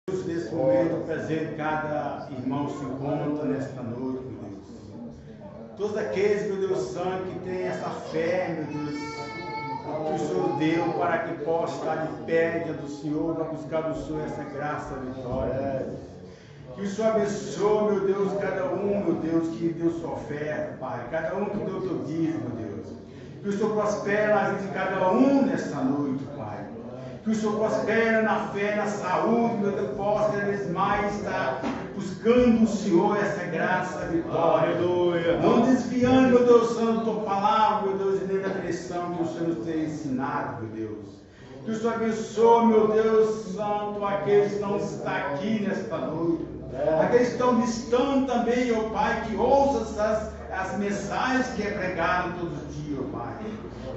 Nesse momento presente, cada irmão se encontra nesta noite, meu Deus. Todos aqueles, meu Deus Santo, que têm essa fé, meu Deus, que o Senhor deu para que possa estar de pé diante do Senhor, para buscar do Senhor essa graça, a vitória. Que o Senhor abençoe, meu Deus, cada um, meu Deus, que deu sua oferta, Pai. Cada um que deu o teu dízimo, meu Deus. Que o Senhor prospere a vida de cada um nesta noite, Pai. Que o Senhor prospere na fé, na saúde, meu Deus, possa cada vez mais estar buscando o Senhor essa graça, a vitória. Aleluia. Não desviando, meu Deus Santo, tua palavra, meu Deus, e nem da direção que o Senhor nos tem ensinado, meu Deus. Que o Senhor abençoe, meu Deus Santo, aqueles que não estão aqui nesta noite. Aqueles que estão distantes também, ó Pai, que ouçam as mensagens que é pregado todos os dias, ó Pai.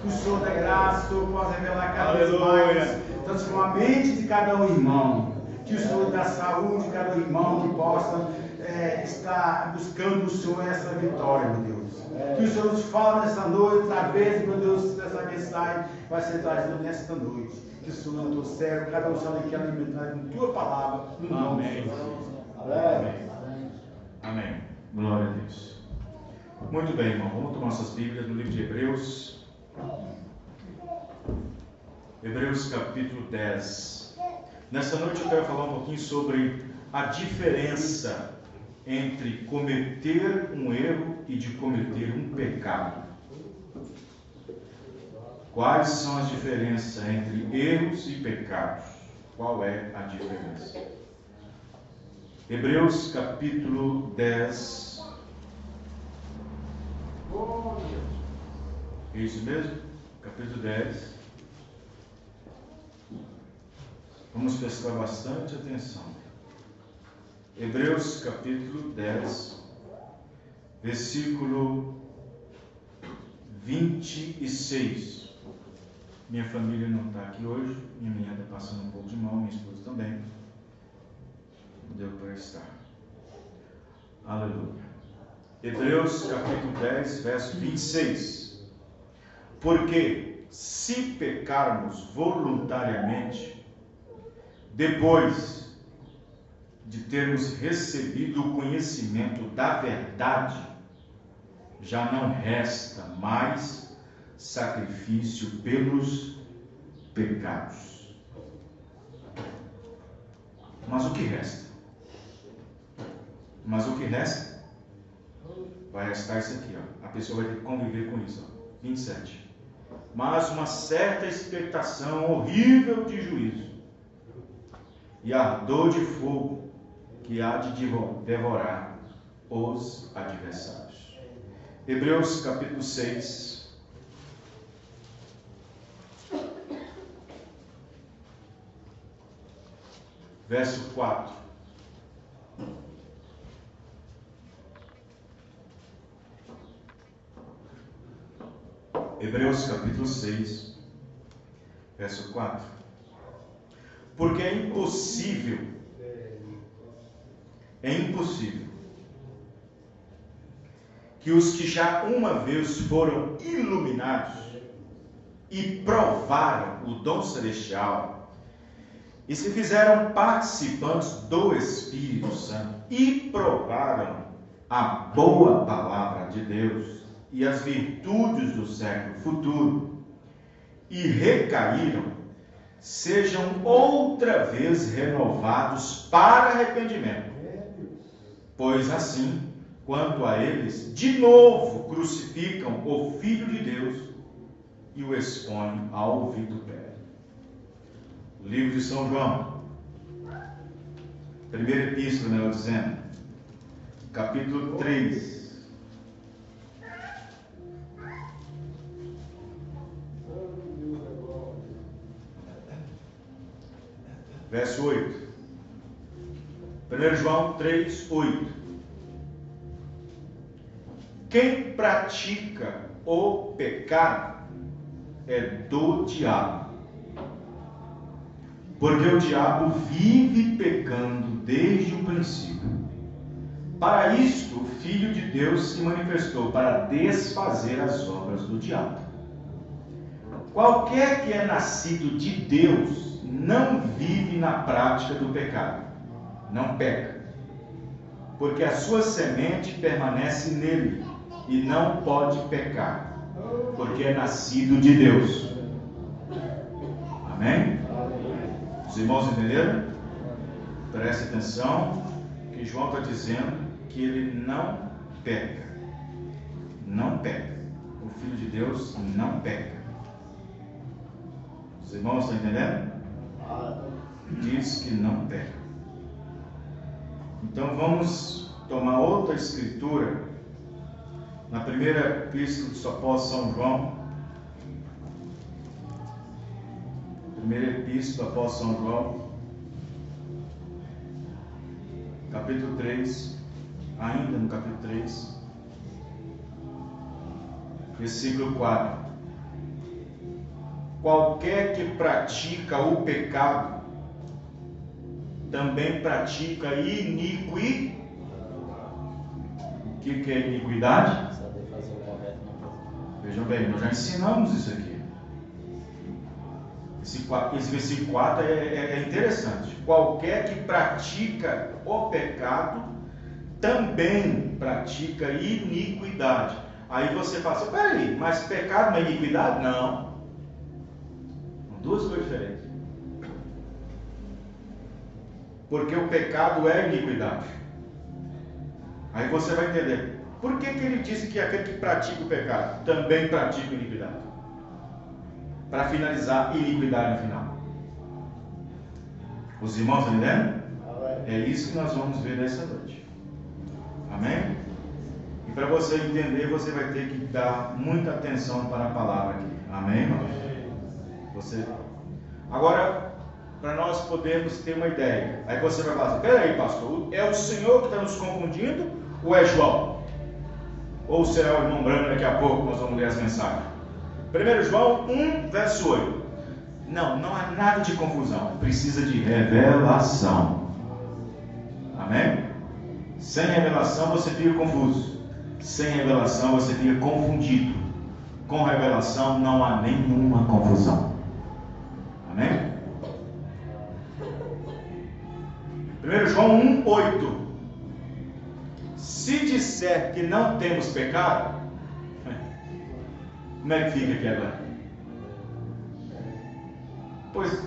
Que o Senhor da graça, o Senhor possa revelar cada vez mais, transformar a mente de cada um irmão. Que o Senhor dá saúde de cada irmão que possa estar buscando o Senhor essa vitória, meu Deus. Que o Senhor nos fale nessa noite, através, meu Deus, dessa mensagem que vai ser trazida nesta noite. Que o Senhor não teu servo, cada um sabe que alimentar com tua palavra, no nome de Jesus. Amém. Amém. Glória a Deus. Muito bem, irmão. Vamos tomar nossas Bíblias no livro de Hebreus. Hebreus capítulo 10. Nesta noite eu quero falar um pouquinho sobre a diferença entre cometer um erro e de cometer um pecado. Quais são as diferenças entre erros e pecados? Qual é a diferença? Hebreus capítulo 10. É isso mesmo? Capítulo 10. Vamos prestar bastante atenção. Hebreus capítulo 10, versículo 26. Minha família não está aqui hoje, minha mulher está passando um pouco de mal, minha esposa também. Não deu para estar. Aleluia. Hebreus capítulo 10, verso 26. Porque se pecarmos voluntariamente, depois de termos recebido o conhecimento da verdade, já não resta mais sacrifício pelos pecados. Mas o que resta? Mas o que resta? Vai restar isso aqui, ó. A pessoa vai ter que conviver com isso, ó. 27. Mas uma certa expectação horrível de juízo e ardor de fogo que há de devorar os adversários. Hebreus capítulo 6. Verso 4. Hebreus capítulo 6, verso 4. Porque é impossível que os que já uma vez foram iluminados e provaram o dom celestial e se fizeram participantes do Espírito Santo e provaram a boa palavra de Deus e as virtudes do século futuro e recaíram, sejam outra vez renovados para arrependimento. Pois assim, quanto a eles, de novo crucificam o Filho de Deus e o expõem ao vitupério. O livro de São João, primeira epístola, melhor dizendo, capítulo 3. Verso 8. 1 João 3, 8. Quem pratica o pecado é do diabo, porque o diabo vive pecando desde o princípio. Para isto, o Filho de Deus se manifestou, para desfazer as obras do diabo. Qualquer que é nascido de Deus não vive na prática do pecado, não peca, porque a sua semente permanece nele e não pode pecar, porque é nascido de Deus. Amém? Os irmãos entenderam? Preste atenção, que João está dizendo que ele não peca. Não peca. O Filho de Deus não peca. Os irmãos estão entendendo? Diz que não peca. Então vamos tomar outra escritura na primeira epístola do apóstolo São João. Primeira epístola do apóstolo São João, capítulo 3, ainda no capítulo 3, versículo 4. Qualquer que pratica o pecado também pratica iniquidade. O que é iniquidade? Vejam bem, nós já ensinamos isso aqui. Esse versículo 4 é interessante. Qualquer que pratica o pecado também pratica iniquidade. Aí você fala assim, peraí, mas pecado não é iniquidade? Não. São duas coisas diferentes. Porque o pecado é iniquidade. Aí você vai entender. Por que ele disse que aquele que pratica o pecado também pratica iniquidade? Para finalizar, iniquidade no final. Os irmãos estão entendendo? É isso que nós vamos ver nessa noite. Amém? E para você entender, você vai ter que dar muita atenção para a palavra aqui. Amém, irmão? Agora, para nós podermos ter uma ideia. Aí você vai falar assim, peraí, pastor, é o Senhor que está nos confundindo ou é João? Ou será o irmão Branco daqui a pouco, nós vamos ler as mensagens. 1 João 1, verso 8. Não há nada de confusão. Precisa de revelação. Amém? Sem revelação você fica confuso. Sem revelação você fica confundido. Com revelação não há nenhuma confusão. Amém? 1 João 1, 8. Se disser que não temos pecado, como é que fica aqui agora? Pois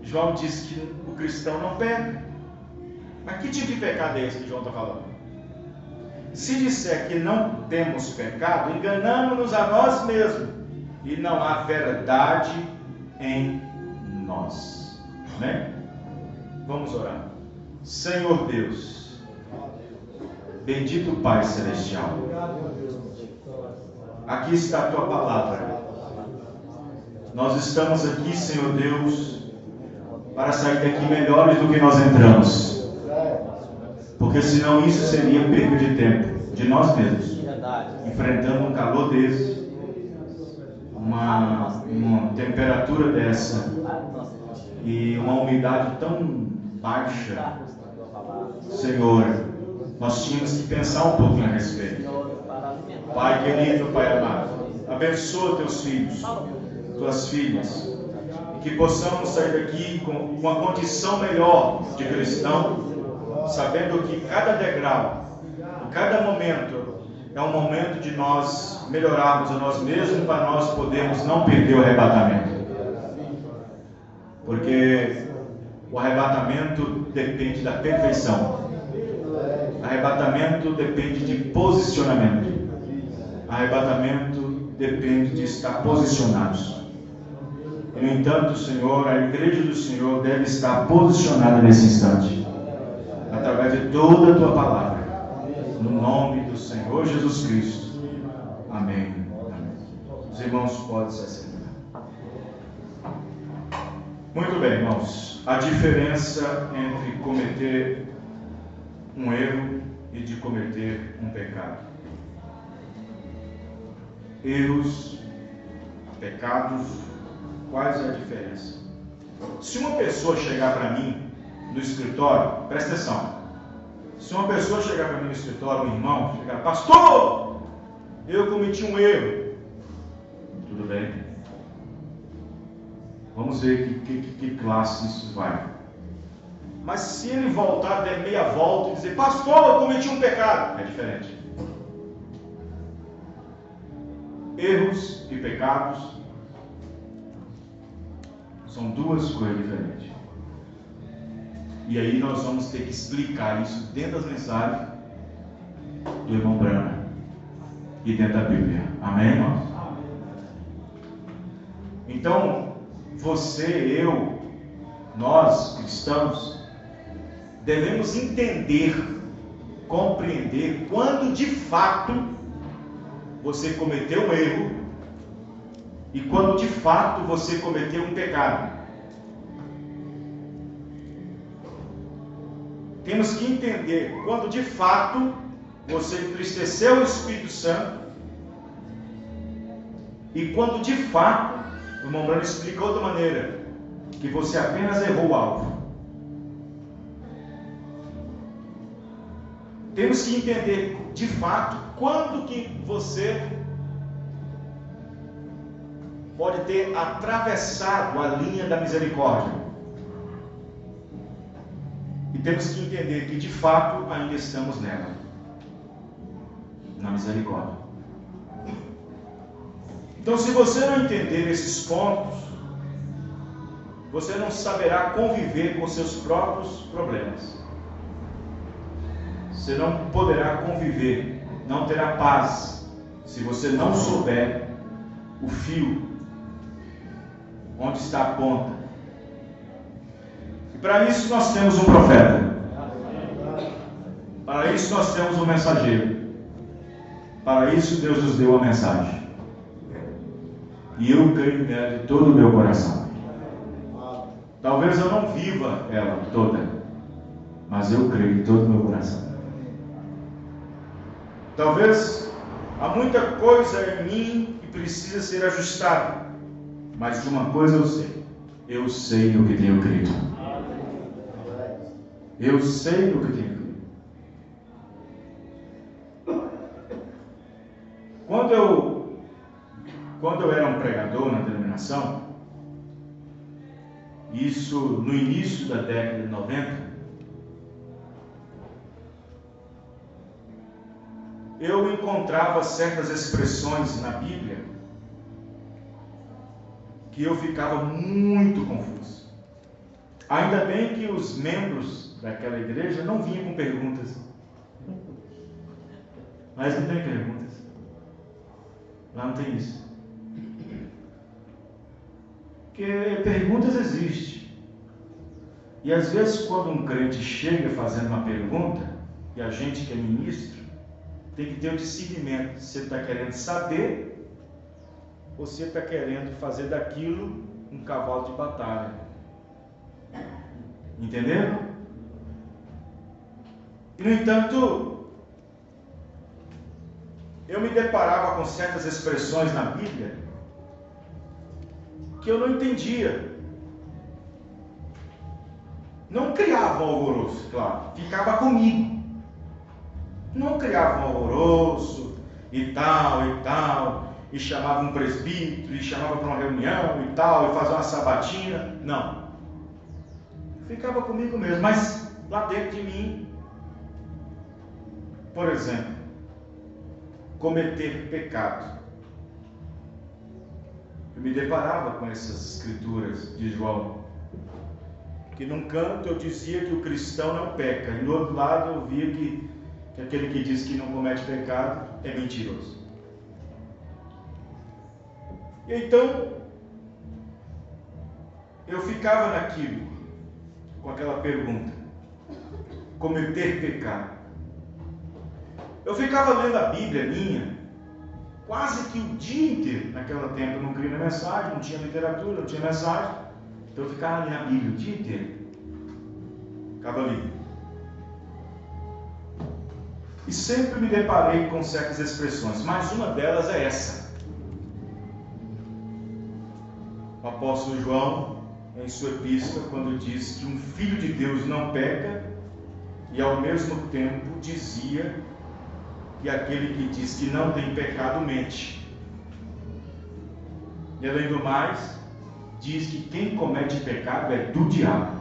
João disse que o cristão não peca. Mas que tipo de pecado é esse que João está falando? Se disser que não temos pecado, enganamos-nos a nós mesmos e não há verdade em nós. Amém? Vamos orar. Senhor Deus, bendito Pai Celestial, aqui está a Tua palavra. Nós estamos aqui, Senhor Deus, para sair daqui melhores do que nós entramos. Porque senão isso seria perda de tempo, de nós mesmos. Enfrentando um calor desse, uma temperatura dessa, e uma umidade tão baixa. Senhor, nós tínhamos que pensar um pouquinho a respeito. Pai querido, Pai amado, abençoa teus filhos, tuas filhas, e que possamos sair daqui com uma condição melhor de cristão, sabendo que cada degrau, cada momento é um momento de nós melhorarmos a nós mesmos, para nós podermos não perder o arrebatamento. Porque o arrebatamento depende da perfeição. Arrebatamento depende de posicionamento. Arrebatamento depende de estar posicionados. E, no entanto, Senhor, a igreja do Senhor deve estar posicionada nesse instante, através de toda a Tua palavra, no nome do Senhor Jesus Cristo. Amém. Amém. Os irmãos podem se assentar. Muito bem, irmãos. A diferença entre cometer um erro e de cometer um pecado. Erros, pecados, quais é a diferença? Se uma pessoa chegar para mim no escritório, presta atenção. Se uma pessoa chegar para mim no escritório, um irmão, chegar, pastor, eu cometi um erro. Tudo bem. Vamos ver que classe isso vai. Mas se ele voltar, der meia volta e dizer, pastor, eu cometi um pecado, é diferente. Erros e pecados são duas coisas diferentes. E aí nós vamos ter que explicar isso dentro das mensagens do irmão Branham e dentro da Bíblia. Amém, irmãos? Então, você, eu, nós, cristãos, devemos entender, compreender quando de fato você cometeu um erro e quando de fato você cometeu um pecado. Temos que entender quando de fato você entristeceu o Espírito Santo e quando de fato, o irmão Branham explica de outra maneira, que você apenas errou o alvo. Temos que entender de fato quando que você pode ter atravessado a linha da misericórdia. E temos que entender que de fato ainda estamos nela, na misericórdia. Então, se você não entender esses pontos, você não saberá conviver com seus próprios problemas. Você não poderá conviver, não terá paz, se você não souber o fio, onde está a ponta. E para isso nós temos um profeta. Para isso nós temos um mensageiro. Para isso Deus nos deu a mensagem. E eu creio nela de todo o meu coração. Talvez eu não viva ela toda, mas eu creio de todo o meu coração. Talvez há muita coisa em mim que precisa ser ajustada, mas de uma coisa eu sei no que tenho crido. Eu sei no que tenho crido. Quando eu era um pregador na denominação, isso no início da década de 90, eu encontrava certas expressões na Bíblia que eu ficava muito confuso. Ainda bem que os membros daquela igreja não vinham com perguntas. Mas não tem perguntas. Lá não tem isso. Porque perguntas existem. E às vezes quando um crente chega fazendo uma pergunta, e a gente que é ministro, tem que ter o discernimento se ele está querendo saber ou se ele está querendo fazer daquilo um cavalo de batalha. Entenderam? E no entanto, eu me deparava com certas expressões na Bíblia que eu não entendia. Não criava um alvoroço, claro, ficava comigo. Não criava um alvoroço e tal, e chamava um presbítero, e chamava para uma reunião e tal, e fazia uma sabatina. Não. Ficava comigo mesmo, mas lá dentro de mim, por exemplo, cometer pecado. Eu me deparava com essas escrituras de João, que num canto eu dizia que o cristão não peca, e no outro lado eu via que aquele que diz que não comete pecado é mentiroso. E então eu ficava naquilo, com aquela pergunta: cometer pecado. Eu ficava lendo a Bíblia minha quase que o dia inteiro. Naquele tempo eu não cria mensagem, não tinha literatura, não tinha mensagem, então eu ficava ali na Bíblia o dia inteiro. Ficava ali. E sempre me deparei com certas expressões, mas uma delas é essa. O apóstolo João, em sua epístola, quando diz que um filho de Deus não peca, e ao mesmo tempo dizia que aquele que diz que não tem pecado mente. E além do mais, diz que quem comete pecado é do diabo.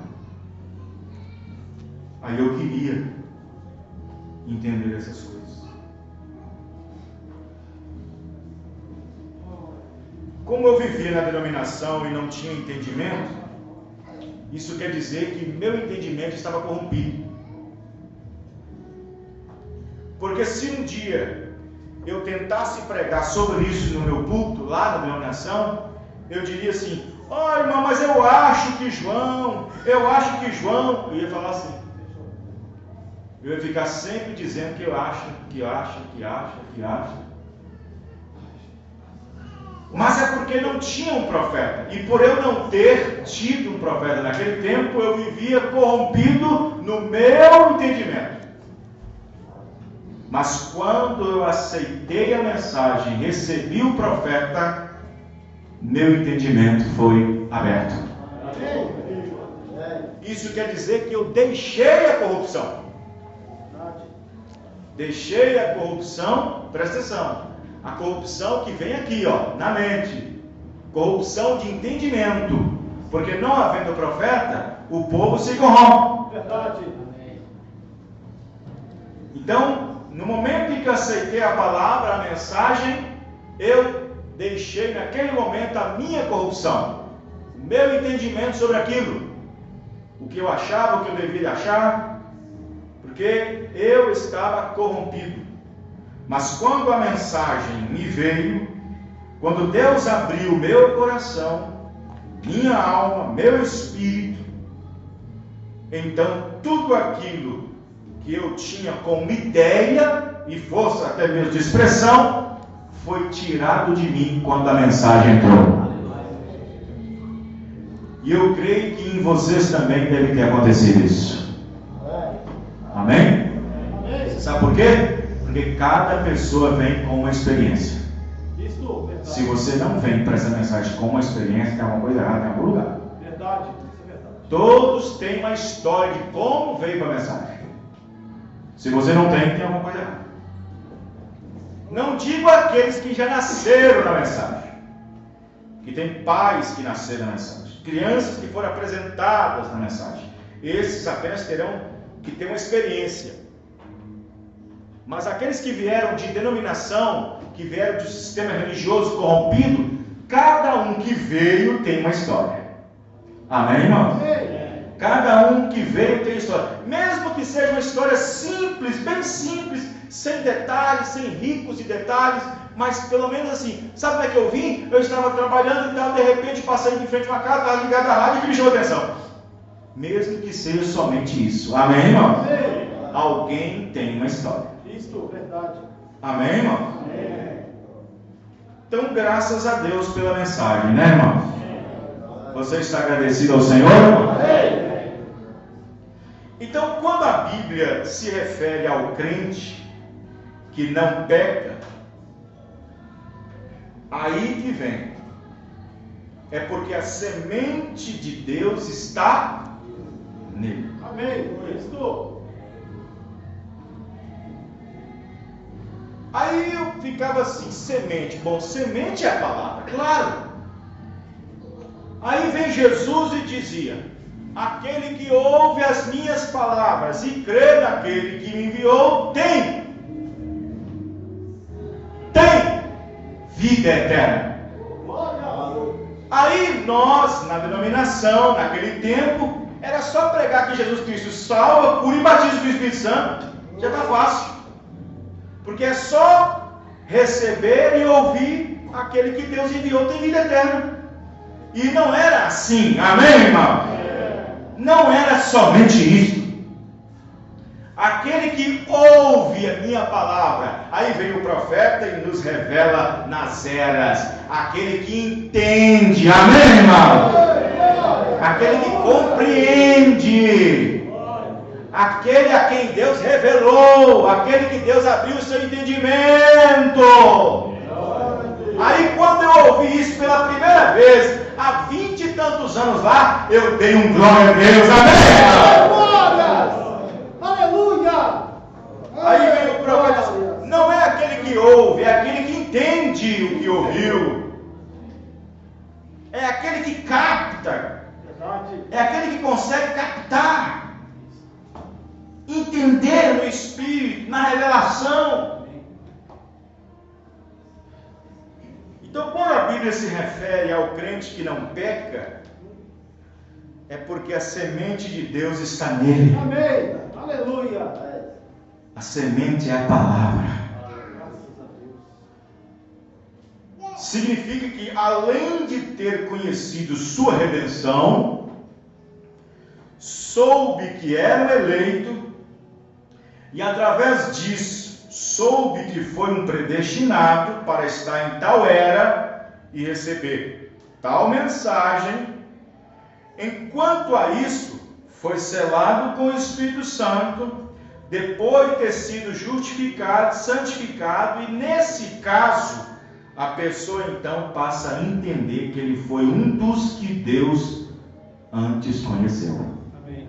Aí eu queria entender essas coisas. Como eu vivia na denominação e não tinha entendimento, isso quer dizer que meu entendimento estava corrompido. Porque se um dia eu tentasse pregar sobre isso no meu culto, lá na denominação, eu diria assim: ó, irmão, mas eu acho que João, eu ia falar assim. Eu ia ficar sempre dizendo que eu acho. Mas é porque não tinha um profeta. E por eu não ter tido um profeta naquele tempo, eu vivia corrompido no meu entendimento. Mas quando eu aceitei a mensagem, recebi o profeta, meu entendimento foi aberto. Isso quer dizer que eu deixei a corrupção. Deixei a corrupção, presta atenção. A corrupção que vem aqui, ó, na mente. Corrupção de entendimento. Porque não havendo profeta, o povo se corrompe. Verdade. Então, no momento em que eu aceitei a palavra, a mensagem, eu deixei naquele momento a minha corrupção. O meu entendimento sobre aquilo. O que eu achava, o que eu deveria achar. Porque eu estava corrompido. Mas quando a mensagem me veio, quando Deus abriu meu coração, minha alma, meu espírito, então tudo aquilo que eu tinha como ideia e força até mesmo de expressão, foi tirado de mim quando a mensagem entrou. E eu creio que em vocês também deve ter acontecido isso. Amém? Sabe por quê? Porque cada pessoa vem com uma experiência. Se você não vem para essa mensagem com uma experiência, tem alguma coisa errada em algum lugar. Verdade, isso é verdade. Todos têm uma história de como veio para a mensagem. Se você não tem alguma coisa errada. Não digo aqueles que já nasceram na mensagem. Que tem pais que nasceram na mensagem. Crianças que foram apresentadas na mensagem. Esses apenas terão que ter uma experiência. Mas aqueles que vieram de denominação, que vieram de um sistema religioso corrompido, cada um que veio tem uma história. Amém, irmão? Cada um que veio tem história. Mesmo que seja uma história simples, bem simples, sem detalhes, sem ricos de detalhes, mas pelo menos assim, sabe como é que eu vim? Eu estava trabalhando e tal, de repente passei de frente a uma casa, estava ligado à rádio e me chamou a atenção. Mesmo que seja somente isso. Amém, irmão? Alguém tem uma história. Verdade. Amém, irmão? Amém. Então, graças a Deus pela mensagem, né, irmão? Você está agradecido ao Senhor, irmão? Amém. Então, quando a Bíblia se refere ao crente que não peca, aí que vem. É porque a semente de Deus está nele. Amém. Isso. Aí eu ficava assim, semente. Bom, semente é a palavra, claro. Aí vem Jesus e dizia: aquele que ouve as minhas palavras e crê naquele que me enviou, tem vida eterna. Aí nós, na denominação, naquele tempo, era só pregar que Jesus Cristo salva, cura e batiza com o Espírito Santo. Já está fácil. Porque é só receber e ouvir aquele que Deus enviou tem vida eterna. E não era assim, amém, irmão? Não era somente isso. Aquele que ouve a minha palavra, aí vem o profeta e nos revela nas eras. Aquele que entende, amém, irmão? Aquele que compreende. Aquele a quem Deus revelou, aquele que Deus abriu o seu entendimento. Aí quando eu ouvi isso pela primeira vez, há 20 e tantos anos lá, eu dei um glória a Deus, amém? Aleluia! Aí vem o profeta, não é aquele que ouve, é aquele que entende o que ouviu. É aquele que capta, é aquele que consegue captar. entender no Espírito, na revelação. Então, quando a Bíblia se refere ao crente que não peca, é porque a semente de Deus está nele. Amém. Aleluia. A semente é a palavra. Significa que, além de ter conhecido sua redenção, soube que era um eleito, e através disso, soube que foi um predestinado para estar em tal era e receber tal mensagem. Enquanto a isso, foi selado com o Espírito Santo, depois de ter sido justificado, santificado, e nesse caso, a pessoa então passa a entender que ele foi um dos que Deus antes conheceu. Amém.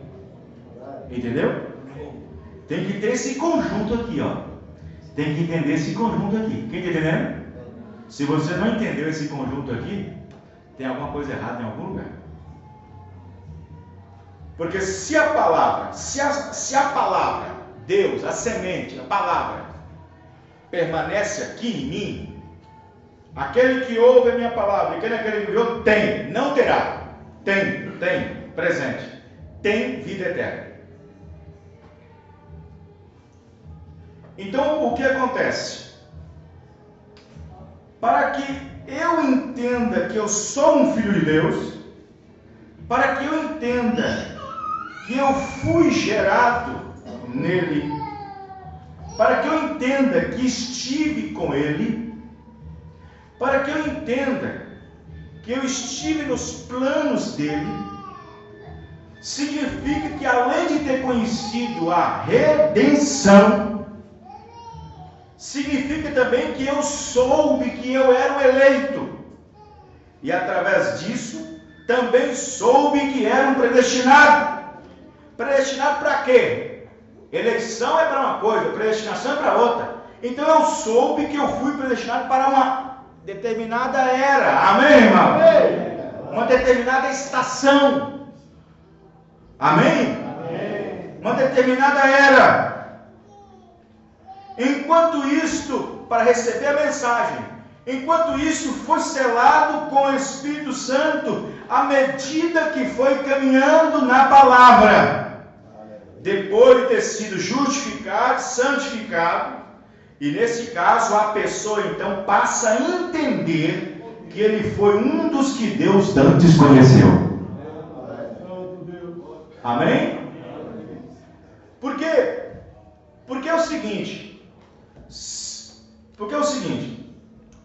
Entendeu? Tem que ter esse conjunto aqui, ó. Tem que entender esse conjunto aqui. Quem está entendendo? Se você não entendeu esse conjunto aqui, tem alguma coisa errada em algum lugar. Porque se a palavra, se a palavra, Deus, a semente, a palavra, permanece aqui em mim, aquele que ouve a minha palavra, aquele que ouve, tem, não terá, tem, presente, tem vida eterna. Então, o que acontece? Para que eu entenda que eu sou um filho de Deus, para que eu entenda que eu fui gerado nele, para que eu entenda que estive com ele, para que eu entenda que eu estive nos planos dele, significa que, além de ter conhecido a redenção, significa também que eu soube que eu era um eleito, e através disso também soube que era um predestinado. Predestinado para quê? Eleição é para uma coisa, predestinação é para outra. Então eu soube que eu fui predestinado para uma determinada era. Amém, irmão? Amém. Uma determinada estação. Amém? Amém. Uma determinada era. Enquanto isto, para receber a mensagem, enquanto isso foi selado com o Espírito Santo, à medida que foi caminhando na palavra, depois de ter sido justificado, santificado, e nesse caso a pessoa então passa a entender que ele foi um dos que Deus antes conheceu. Amém? Por quê? Porque é o seguinte,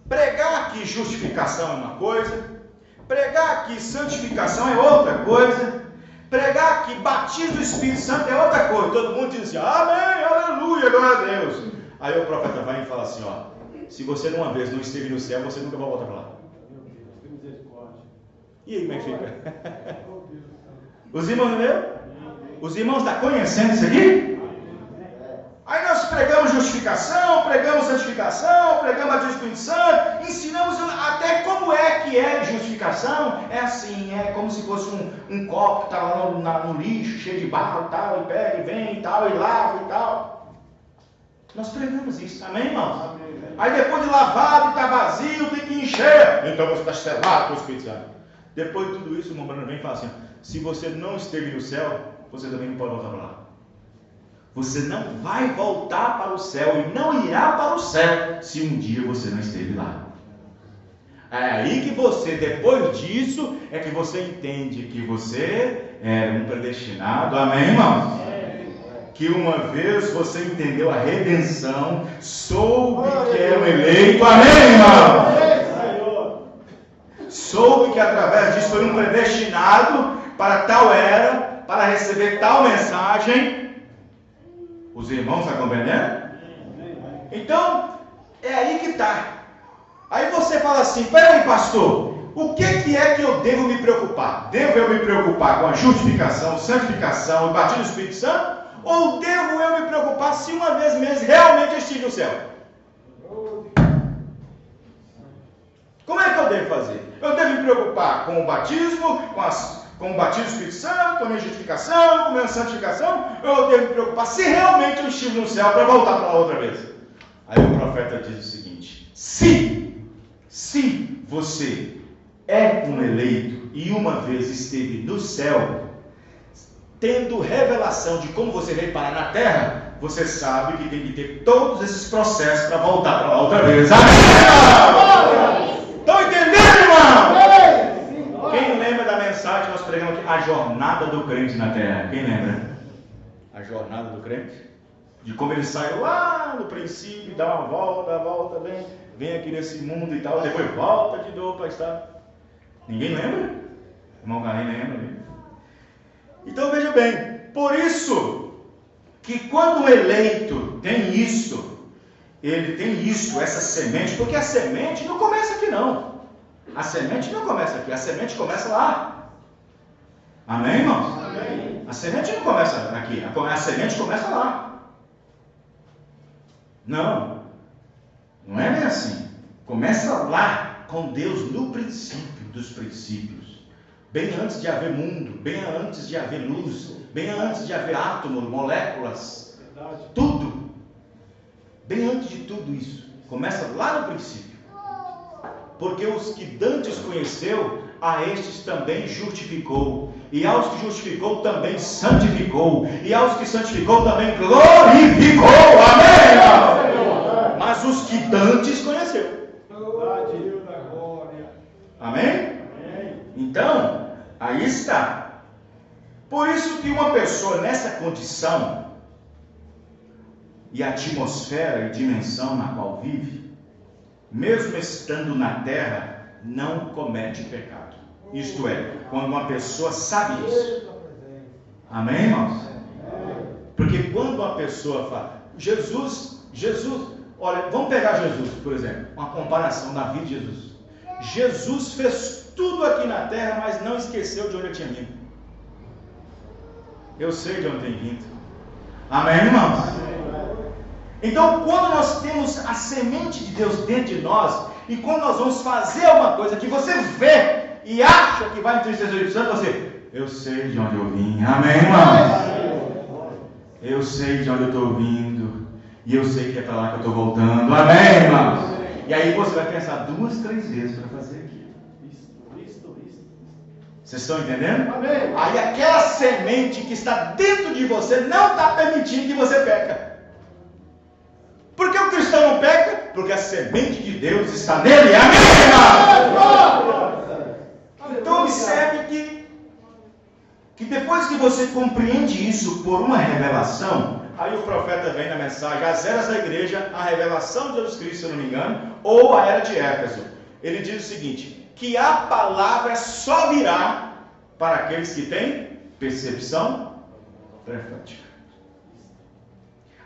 pregar aqui justificação é uma coisa, pregar aqui santificação é outra coisa, pregar aqui batismo do Espírito Santo é outra coisa. Todo mundo diz assim, amém, aleluia, glória a Deus. Aí o profeta vai e fala assim, ó, se você uma vez não esteve no céu, você nunca vai voltar para lá. E aí, como é que fica? Os irmãos entendeu? Os irmãos estão conhecendo isso aqui? Aí nós pregamos justificação, pregamos santificação, pregamos a do Espírito Santo, ensinamos até como é que é justificação. É assim, é como se fosse um copo que está lá no lixo, cheio de barro e tal, e pega e vem e tal, e lava e tal. Nós pregamos isso, amém, irmãos? Amém. Aí depois de lavado e está vazio, tem que encher. Então você está selado com o Espírito Santo. Depois de tudo isso, o irmão Bruno vem e fala assim, se você não esteve no céu, você também não pode voltar para lá. Você não vai voltar para o céu e não irá para o céu se um dia você não esteve lá. É aí que você, depois disso, é que você entende que você é um predestinado. Amém, irmãos? Que uma vez você entendeu a redenção, soube que era um eleito. Amém, irmão? Soube que através disso foi um predestinado para tal era, para receber tal mensagem. Os irmãos estão compreendendo? Então, é aí que está. Aí você fala assim, peraí, pastor, o que é que eu devo me preocupar? Devo eu me preocupar com a justificação, santificação e batismo do Espírito Santo? Ou devo eu me preocupar se uma vez mesmo realmente eu estive no céu? Como é que eu devo fazer? Eu devo me preocupar com o batismo, com o batismo do Espírito Santo, com a minha justificação, com a minha santificação, eu devo me preocupar se realmente eu estive no céu para voltar para lá outra vez. Aí o profeta diz o seguinte: se você é um eleito e uma vez esteve no céu, tendo revelação de como você veio parar na terra, você sabe que tem que ter todos esses processos para voltar para lá outra vez. Amém? Estão entendendo, irmão? Quem lembra da mensagem que nós pregamos aqui? A jornada do crente na terra. Quem lembra? A jornada do crente? De como ele sai lá no princípio, dá uma volta, vem aqui nesse mundo e tal, depois volta de novo para estar. Ninguém lembra? O irmão Carlinhos lembra? Então veja bem, por isso que quando o eleito tem isso, ele tem isso, essa semente, porque a semente não começa aqui não. A semente não começa aqui, a semente começa lá. Amém, irmãos? Amém. A semente não começa aqui, a semente começa lá. Não é bem assim. Começa lá, com Deus no princípio dos princípios. Bem antes de haver mundo, bem antes de haver luz, bem antes de haver átomos, moléculas, tudo. Bem antes de tudo isso. Começa lá no princípio. Porque os que dantes conheceu, a estes também justificou. E aos que justificou também santificou. E aos que santificou também glorificou. Amém? Mas os que dantes conheceu. Amém? Então, aí está. Por isso que uma pessoa nessa condição e atmosfera e dimensão na qual vive, mesmo estando na terra, não comete pecado. Isto é, quando uma pessoa sabe isso. Amém, irmãos? Porque quando uma pessoa fala, Jesus, olha, vamos pegar Jesus, por exemplo, uma comparação da vida de Jesus. Jesus fez tudo aqui na terra, mas não esqueceu de onde ele tinha vindo. Eu sei de onde tem vindo. Amém, irmãos? Então, quando nós temos a semente de Deus dentro de nós, e quando nós vamos fazer alguma coisa que você vê e acha que vai entristecer o Espírito Santo, eu sei de onde eu vim. Amém, irmãos? Eu sei de onde eu estou vindo, e eu sei que é para lá que eu estou voltando. Amém, irmãos? E aí você vai pensar 2, 3 vezes para fazer aquilo. Vocês estão entendendo? Amém. Aí aquela semente que está dentro de você não está permitindo que você peca. Por que o cristão não peca? Porque a semente de Deus está nele. Amém, irmão? Então observe que depois que você compreende isso por uma revelação, aí o profeta vem na mensagem, as eras da igreja, a revelação de Jesus Cristo, se eu não me engano, ou a era de Éfeso. Ele diz o seguinte, que a palavra só virá para aqueles que têm percepção profética.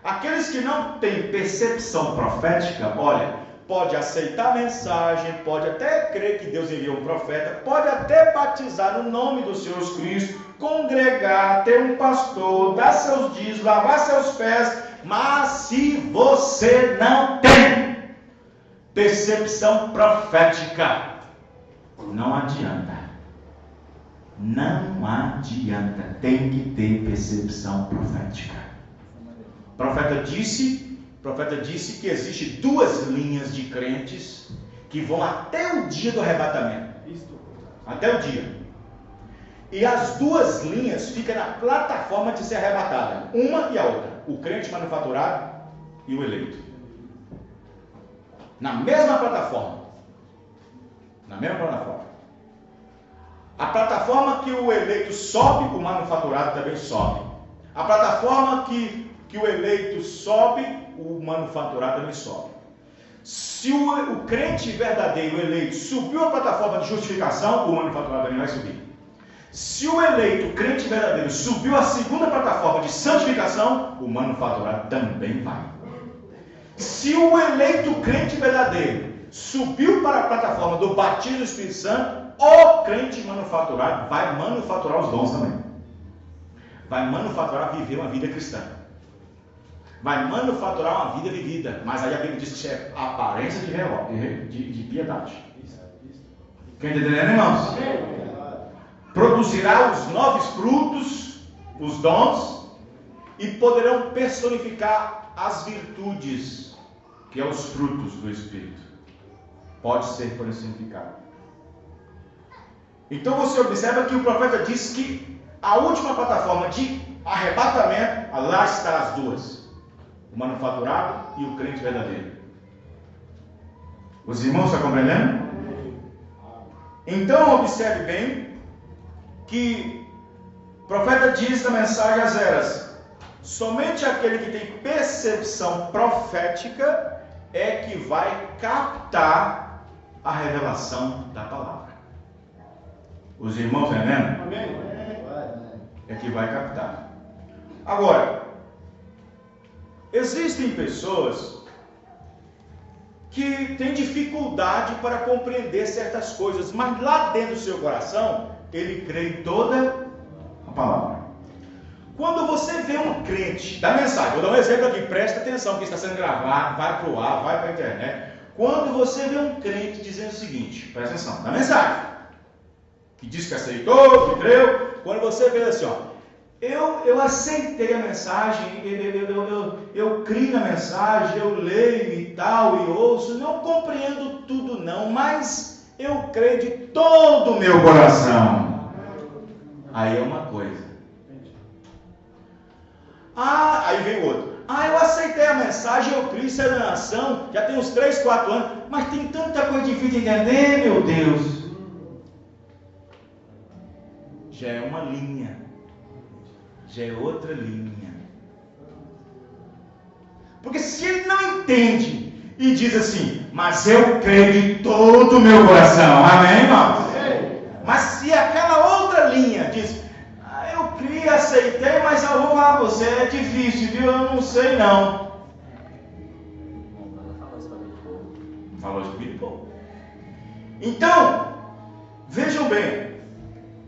Aqueles que não têm percepção profética, olha, pode aceitar a mensagem, pode até crer que Deus enviou um profeta, pode até batizar no nome do Senhor Jesus Cristo, congregar, ter um pastor, dar seus dízimos, lavar seus pés, mas se você não tem percepção profética, não adianta. Não adianta. Tem que ter percepção profética. O profeta disse que existe 2 linhas de crentes que vão até o dia do arrebatamento. Até o dia. E as 2 linhas ficam na plataforma de ser arrebatada. Uma e a outra. O crente manufaturado e o eleito. Na mesma plataforma. A plataforma que o eleito sobe, o manufaturado também sobe. A plataforma que o eleito sobe, o manufaturado também sobe. Se o crente verdadeiro, o eleito, subiu a plataforma de justificação, o manufaturado também vai subir. Se o eleito, o crente verdadeiro, subiu a segunda plataforma de santificação, o manufaturado também vai. Se o eleito crente verdadeiro subiu para a plataforma do batismo do Espírito Santo, o crente manufaturado vai manufaturar os dons também. Vai manufaturar viver uma vida cristã. Vai manufaturar uma vida vivida. Mas aí a Bíblia diz que é aparência de piedade. Quem está entendendo, irmãos? produzirá os novos frutos, os dons, e poderão personificar as virtudes, que é os frutos do Espírito. Pode ser personificado. Então você observa que o profeta diz que a última plataforma de arrebatamento, lá está as duas: o manufaturado e o crente verdadeiro. Os irmãos estão compreendendo? Então observe bem que o profeta diz na mensagem às eras: somente aquele que tem percepção profética é que vai captar a revelação da palavra. Os irmãos entendendo? Amém. É que vai captar. Agora, existem pessoas que têm dificuldade para compreender certas coisas, mas lá dentro do seu coração, ele crê em toda a palavra. Quando você vê um crente da mensagem, vou dar um exemplo aqui, presta atenção, que está sendo gravado, vai para o ar, vai para a internet. Quando você vê um crente dizendo o seguinte, presta atenção, da mensagem, que diz que aceitou, que creu, quando você vê assim, ó, eu aceitei a mensagem, eu crio na mensagem, eu leio e tal, e ouço, não compreendo tudo não, mas eu creio de todo o meu coração. Aí é uma coisa. Aí vem o outro. Eu aceitei a mensagem, eu criei isso é na nação, já tem uns 3, 4 anos, mas tem tanta coisa difícil de entender, meu Deus. Já é uma linha. Já é outra linha. Porque se ele não entende e diz assim, mas eu creio de todo o meu coração, amém, irmão? Mas se aquela outra linha diz, eu criei, aceitei, mas eu vou falar para você, é difícil, viu? Eu não sei não. Falou de pouco. Então, vejam bem.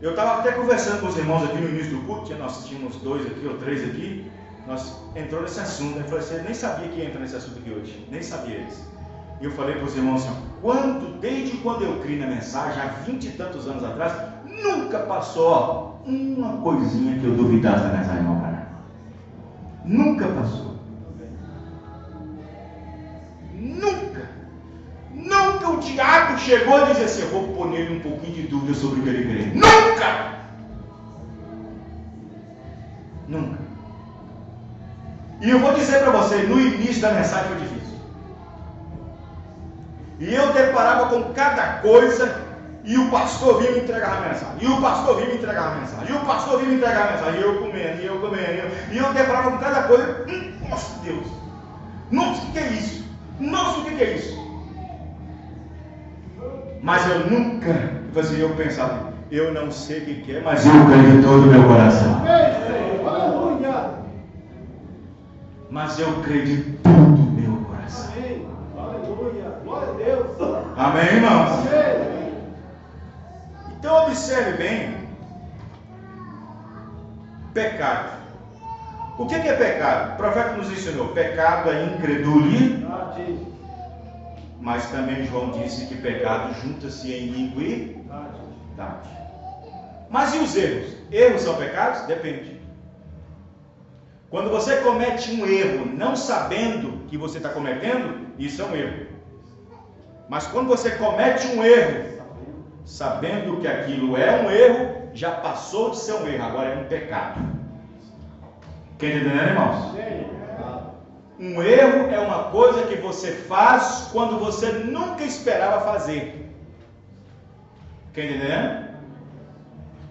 Eu estava até conversando com os irmãos aqui no início do culto, nós tínhamos 2 aqui ou 3 aqui, nós entrou nesse assunto, eu falei assim, eu nem sabia que ia entrar nesse assunto aqui hoje, nem sabia isso. E eu falei para os irmãos assim, desde quando eu criei na mensagem, há 20 e tantos anos atrás, nunca passou uma coisinha que eu duvidasse da mensagem, irmão, cara. Nunca passou. Nunca o diabo chegou e disse assim, eu vou pôr nele um pouquinho de dúvida sobre o que ele crê. Nunca. E eu vou dizer para você, no início da mensagem foi difícil. E eu deparava com cada coisa, e o pastor vinha me entregar a mensagem, e o pastor vinha me entregar a mensagem, e o pastor vinha me entregar a mensagem, e eu comendo, e eu deparava com cada coisa, nossa Deus, nossa, o que é isso? Nossa, o que é isso? Mas eu nunca, eu pensava, eu não sei o que é, mas eu creio de todo o meu coração. Mas eu creio de todo o meu coração. Glória a Deus. Amém, irmãos? Então observe bem, pecado. O que é pecado? O profeta nos ensinou, pecado é incredulidade. Mas também João disse que pecado junta-se em iniquidade. Mas e os erros? Erros são pecados? Depende. Quando você comete um erro não sabendo que você está cometendo, isso é um erro. Mas quando você comete um erro sabendo que aquilo é um erro, já passou de ser um erro, agora é um pecado. Quem está entendendo, irmãos? Um erro é uma coisa que você faz quando você nunca esperava fazer. Quem está entendendo?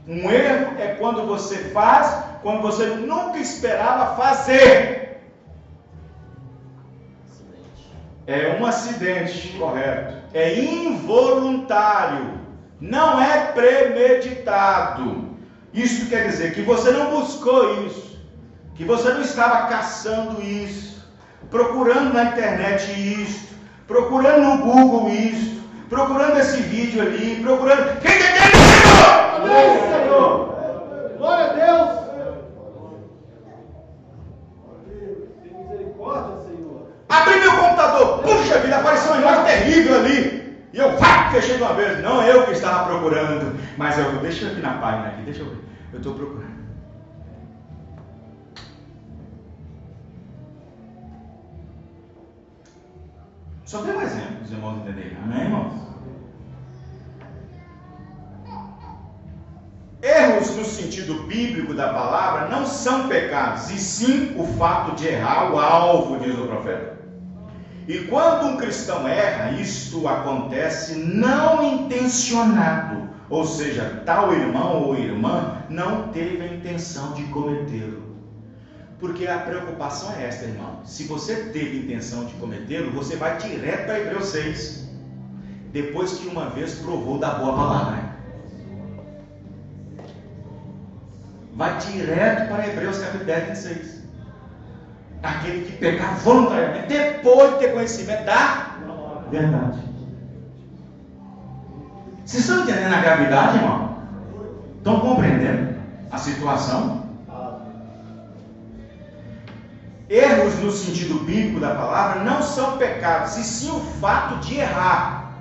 Um erro é quando você faz quando você nunca esperava fazer. É um acidente, correto. É involuntário. Não é premeditado. Isso quer dizer que você não buscou isso. Que você não estava caçando isso. Procurando na internet isso. Procurando no Google isso. Procurando esse vídeo ali. Procurando. Quem entendeu? Amém, Senhor. Glória a Deus. Tem misericórdia, Senhor. Abri meu computador. Puxa vida, apareceu uma imagem terrível ali. E eu, queixei de uma vez. Não eu que estava procurando. Mas deixa eu aqui na página aqui. Deixa eu ver. Eu estou procurando. Só tem um exemplo para os irmãos entenderem. Amém, irmãos? Erros no sentido bíblico da palavra não são pecados, e sim o fato de errar o alvo, diz o profeta. E quando um cristão erra, isto acontece não intencionado, ou seja, tal irmão ou irmã não teve a intenção de cometê-lo. Porque a preocupação é esta, irmão. Se você teve intenção de cometê-lo, você vai direto para Hebreus 6. Depois que uma vez provou da boa palavra. Vai direto para Hebreus capítulo 10, 26. Aquele que pecar voluntariamente, depois de ter conhecimento da verdade. Vocês estão entendendo a gravidade, irmão? Estão compreendendo a situação? Erros no sentido bíblico da palavra não são pecados, e sim o fato de errar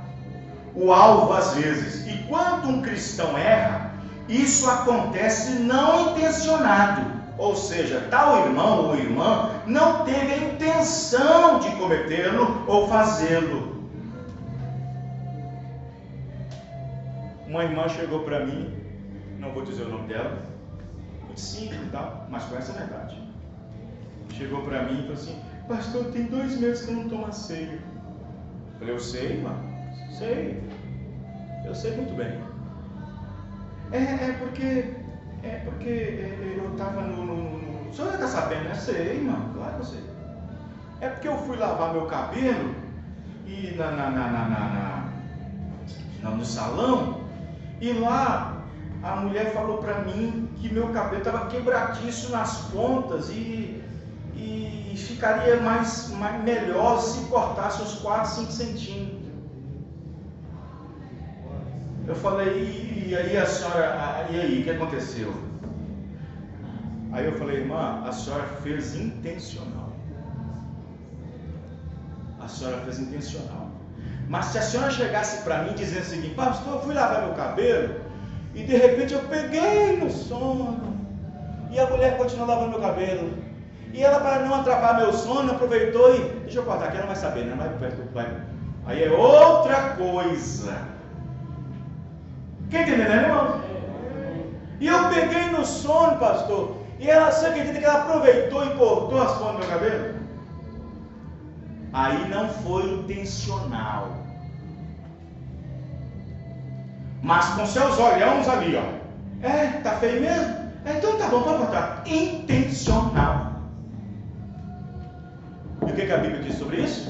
o alvo às vezes. E quando um cristão erra, isso acontece não intencionado, ou seja, tal irmão ou irmã não teve a intenção de cometê-lo ou fazê-lo. Uma irmã chegou para mim, não vou dizer o nome dela, muito simples e tal, mas com essa verdade. Chegou para mim e falou assim: pastor, tem 2 meses que eu não tomo a ceia. Eu falei: eu sei, irmã, sei, eu sei muito bem. É porque eu estava no... O senhor está sabendo, né? Sei, irmã, claro que eu sei. É porque eu fui lavar meu cabelo e no salão, e lá a mulher falou para mim que meu cabelo estava quebradiço nas pontas e ficaria melhor se cortasse uns 4, 5 centímetros. Eu falei: e aí a senhora, e aí, o que aconteceu? Aí eu falei: irmã, a senhora fez intencional. A senhora fez intencional. Mas se a senhora chegasse para mim dizendo o seguinte: pastor, eu fui lavar meu cabelo e de repente eu peguei no sono e a mulher continuou lavando meu cabelo, e ela, para não atrapalhar meu sono, aproveitou e... Deixa eu cortar aqui, ela não vai saber, né? Vai. Aí é outra coisa. Quem entendeu, né, irmão? E eu peguei no sono, pastor, e ela, você acredita que ela aproveitou e cortou as pontas do meu cabelo? Aí não foi intencional, mas com seus olhões ali, ó. Tá feio mesmo? Então tá bom, pode cortar. Intencional. E o que a Bíblia diz sobre isso?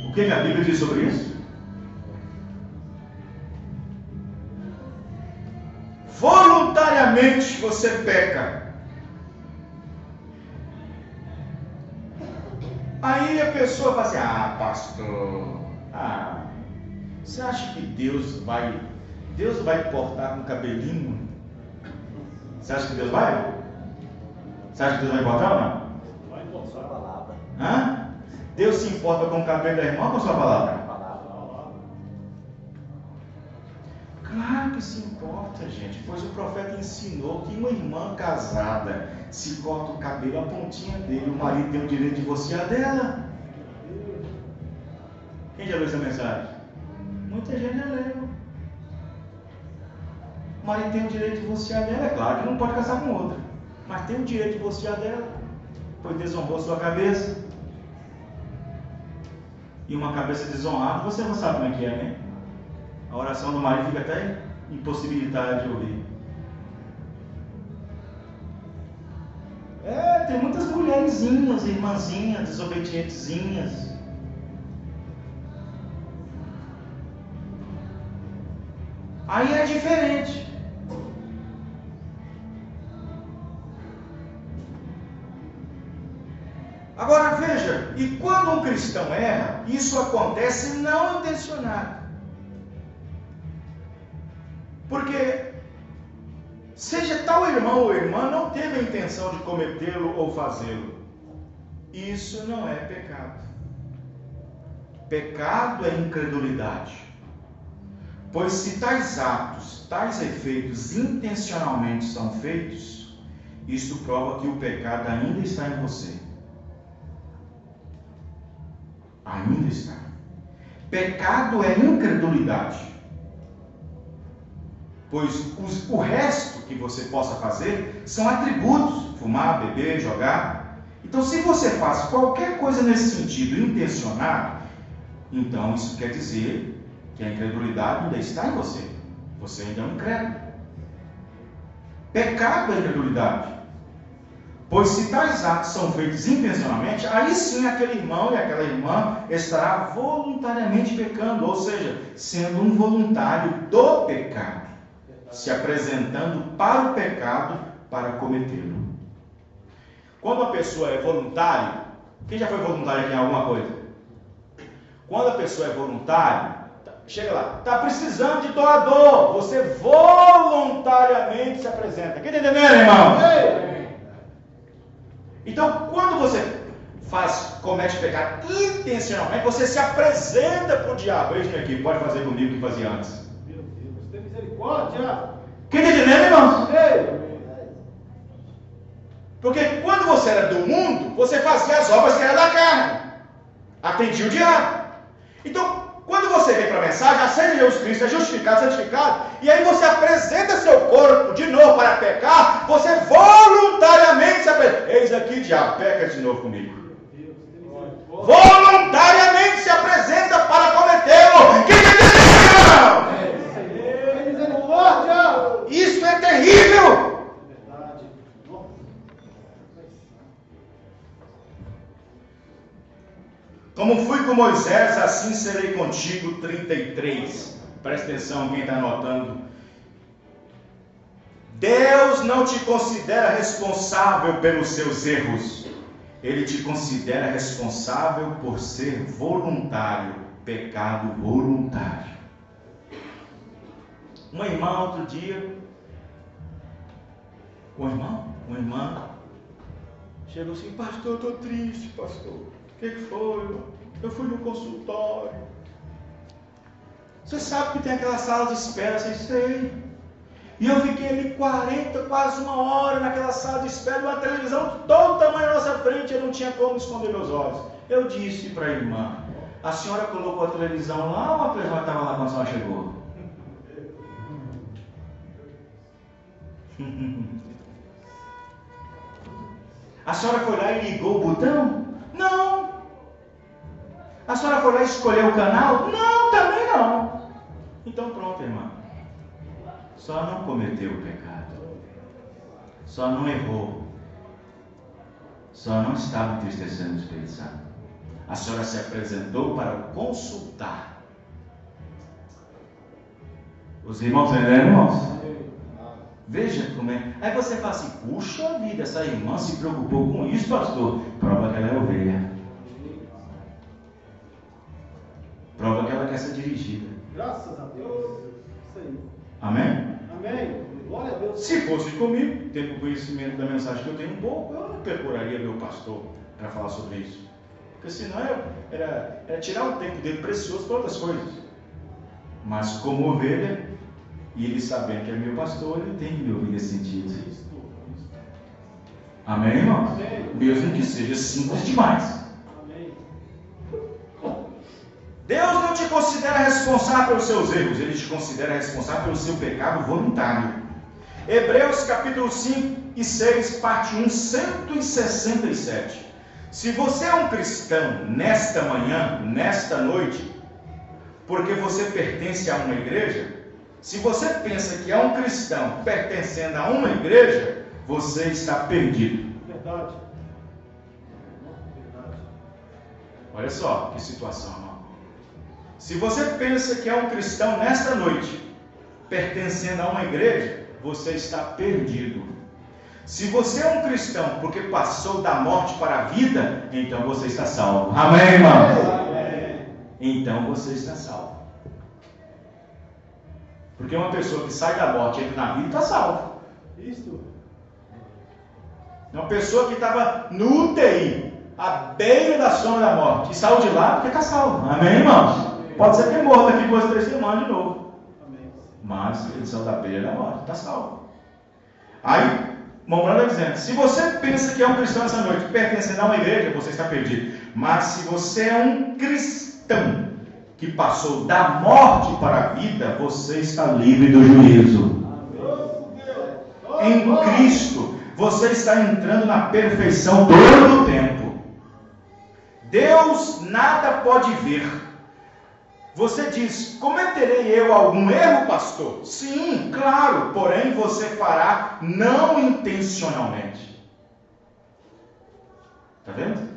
O que a Bíblia diz sobre isso? Voluntariamente você peca. Aí a pessoa fala assim: pastor, você acha que Deus vai importar com cabelinho? Você acha que Deus vai? Você acha que Deus vai importar ou não? Vai importar sua palavra. Deus se importa com o cabelo da irmã ou com a sua palavra? Claro que se importa, gente, pois o profeta ensinou que uma irmã casada, se corta o cabelo, a pontinha dele, o marido tem o direito de divorciar dela. Quem já leu essa mensagem? Muita gente já leu. O marido tem o direito de divorciar dela, é claro que não pode casar com outra, mas tem o direito de divorciar dela, pois desonrou sua cabeça. E uma cabeça desonrada, você não sabe como é que é, né? A oração do marido fica até impossibilitada de ouvir. Tem muitas mulherzinhas, irmãzinhas, desobedientezinhas. Aí é diferente. Agora veja, e quando um cristão erra, isso acontece não intencionado. Porque seja tal irmão ou irmã não teve a intenção de cometê-lo ou fazê-lo, isso não é pecado. pecado é incredulidade. Pois se tais atos, tais efeitos intencionalmente são feitos, isto prova que o pecado ainda está em você. Ainda está. Pecado é incredulidade. Pois o resto que você possa fazer são atributos: fumar, beber, jogar. Então, se você faz qualquer coisa nesse sentido intencionado, então isso quer dizer que a incredulidade ainda está em você. Você ainda é um incrédulo. Pecado é incredulidade. Pois se tais atos são feitos intencionalmente, aí sim aquele irmão e aquela irmã estará voluntariamente pecando, ou seja, sendo um voluntário do pecado, se apresentando para o pecado para cometê-lo. Quando a pessoa é voluntária, quem já foi voluntário aqui em alguma coisa? Quando a pessoa é voluntária, chega lá, está precisando de doador, você voluntariamente se apresenta. Quem está entendendo, irmão? Então, quando você comete pecado intencionalmente, você se apresenta para o diabo. Veja aqui, pode fazer comigo o que fazia antes. Meu Deus, tem misericórdia. Quem está entendendo, irmão? Porque quando você era do mundo, você fazia as obras que eram da carne. Atendia o diabo. Então, quando você vem para a mensagem, aceita Jesus Cristo, é justificado, santificado, e aí você apresenta seu corpo de novo para pecar, você voluntariamente se apresenta. Eis aqui, diabo, peca de novo comigo. Voluntariamente se apresenta para cometê-lo. Que misericórdia! Isso é terrível! Como fui com Moisés, assim serei contigo. 33. Presta atenção, quem está anotando. Deus não te considera responsável pelos seus erros. Ele te considera responsável por ser voluntário. Pecado voluntário. Uma irmã outro dia, uma irmã chegou assim: pastor, eu estou triste, pastor. O que foi? Eu fui no consultório. Você sabe que tem aquela sala de espera, vocês sei. E eu fiquei ali 40, quase uma hora naquela sala de espera, uma televisão todo tamanho na nossa frente, eu não tinha como esconder meus olhos. Eu disse para a irmã: a senhora colocou a televisão lá ou a pessoa estava lá quando a senhora chegou? A senhora foi lá e ligou o botão? Não. A senhora foi lá e escolheu o canal? Não, também não. Então pronto, irmã. Só não cometeu o pecado. Só não errou. Só não estava entristecendo o Espírito Santo. A senhora se apresentou para consultar. Os irmãos entenderam, irmãos? Veja como é. Aí você fala assim: puxa vida, essa irmã se preocupou com isso, pastor. Prova que ela é ovelha. Prova que ela quer ser dirigida. Graças a Deus. Isso aí. Amém? Amém. Glória a Deus. Se fosse comigo, tendo conhecimento da mensagem que eu tenho um pouco, eu não procuraria meu pastor para falar sobre isso. Porque senão era tirar o tempo dele precioso para outras coisas. Mas como ovelha, e ele sabendo que é meu pastor, ele tem que me ouvir nesse sentido. Amém, irmão? Amém. Mesmo que seja simples demais. Amém. Deus não te considera responsável pelos seus erros, Ele te considera responsável pelo seu pecado voluntário. Hebreus capítulo 5 e 6, parte 1, 167. Se você é um cristão nesta manhã, nesta noite, porque você pertence a uma igreja, se você pensa que é um cristão pertencendo a uma igreja, você está perdido. Verdade. Olha só que situação, irmão. Se você pensa que é um cristão nesta noite, pertencendo a uma igreja, você está perdido. Se você é um cristão porque passou da morte para a vida, então você está salvo. Amém, irmão? Amém. Então você está salvo. Porque uma pessoa que sai da morte e entra na vida está salvo. Isso. Uma pessoa que estava no UTI, à beira da sombra da morte, e saiu de lá porque está salvo. Amém, irmãos? Pode ser que ele morra daqui 2, 3 semanas de novo. Mas ele saiu da beira da morte, está salvo. Aí, Mombrano está dizendo, se você pensa que é um cristão essa noite, pertencendo a uma igreja, você está perdido. Mas se você é um cristão que passou da morte para a vida, você está livre do juízo. Em Cristo, você está entrando na perfeição todo o tempo. Deus nada pode ver. Você diz, cometerei eu algum erro, pastor? Sim, claro, porém você fará não intencionalmente. Está vendo?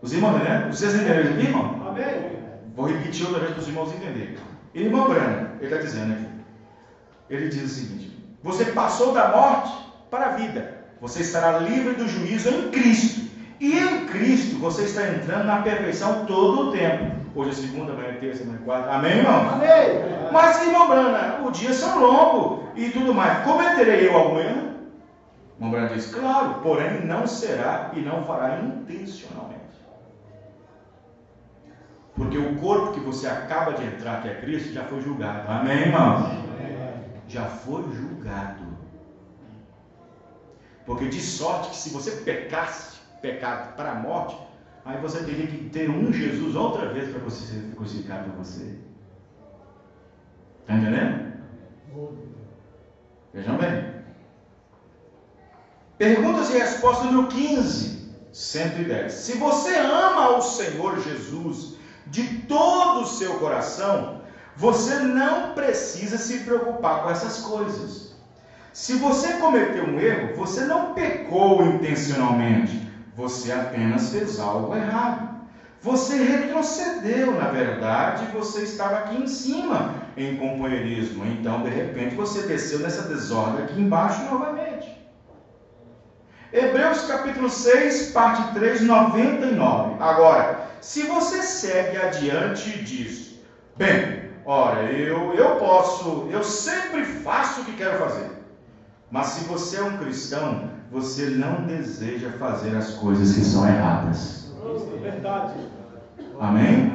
Os irmãos, né? Vocês entenderam isso aqui, irmão? Amém. Vou repetir outra vez para os irmãos entenderem. Irmão Brano, ele está dizendo aqui. Ele diz o seguinte: você passou da morte para a vida. Você estará livre do juízo em Cristo. E em Cristo você está entrando na perfeição todo o tempo. Hoje é segunda, amanhã é terça, amanhã é quarta. Amém, irmão? Amém. Mas, irmão Brana, o dia são longo e tudo mais. Cometerei eu algum erro? Irmão Brana diz, claro, porém não será e não fará intencionalmente. Porque o corpo que você acaba de entrar, que é Cristo, já foi julgado. Amém, irmão? Já foi julgado. Porque de sorte que se você pecasse, pecado para a morte, aí você teria que ter um Jesus outra vez para você ser crucificado por você. Está entendendo? Vejam bem. Perguntas e respostas número 15, 110. Se você ama o Senhor Jesus de todo o seu coração, você não precisa se preocupar com essas coisas. Se você cometeu um erro, você não pecou intencionalmente. Você apenas fez algo errado. Você retrocedeu, na verdade, você estava aqui em cima, em companheirismo. Então, de repente, você desceu nessa desordem aqui embaixo novamente. Hebreus capítulo 6, parte 3, 99. Agora, se você segue adiante disso, bem, ora, eu sempre faço o que quero fazer. Mas se você é um cristão, você não deseja fazer as coisas que são erradas. Isso é verdade. Amém?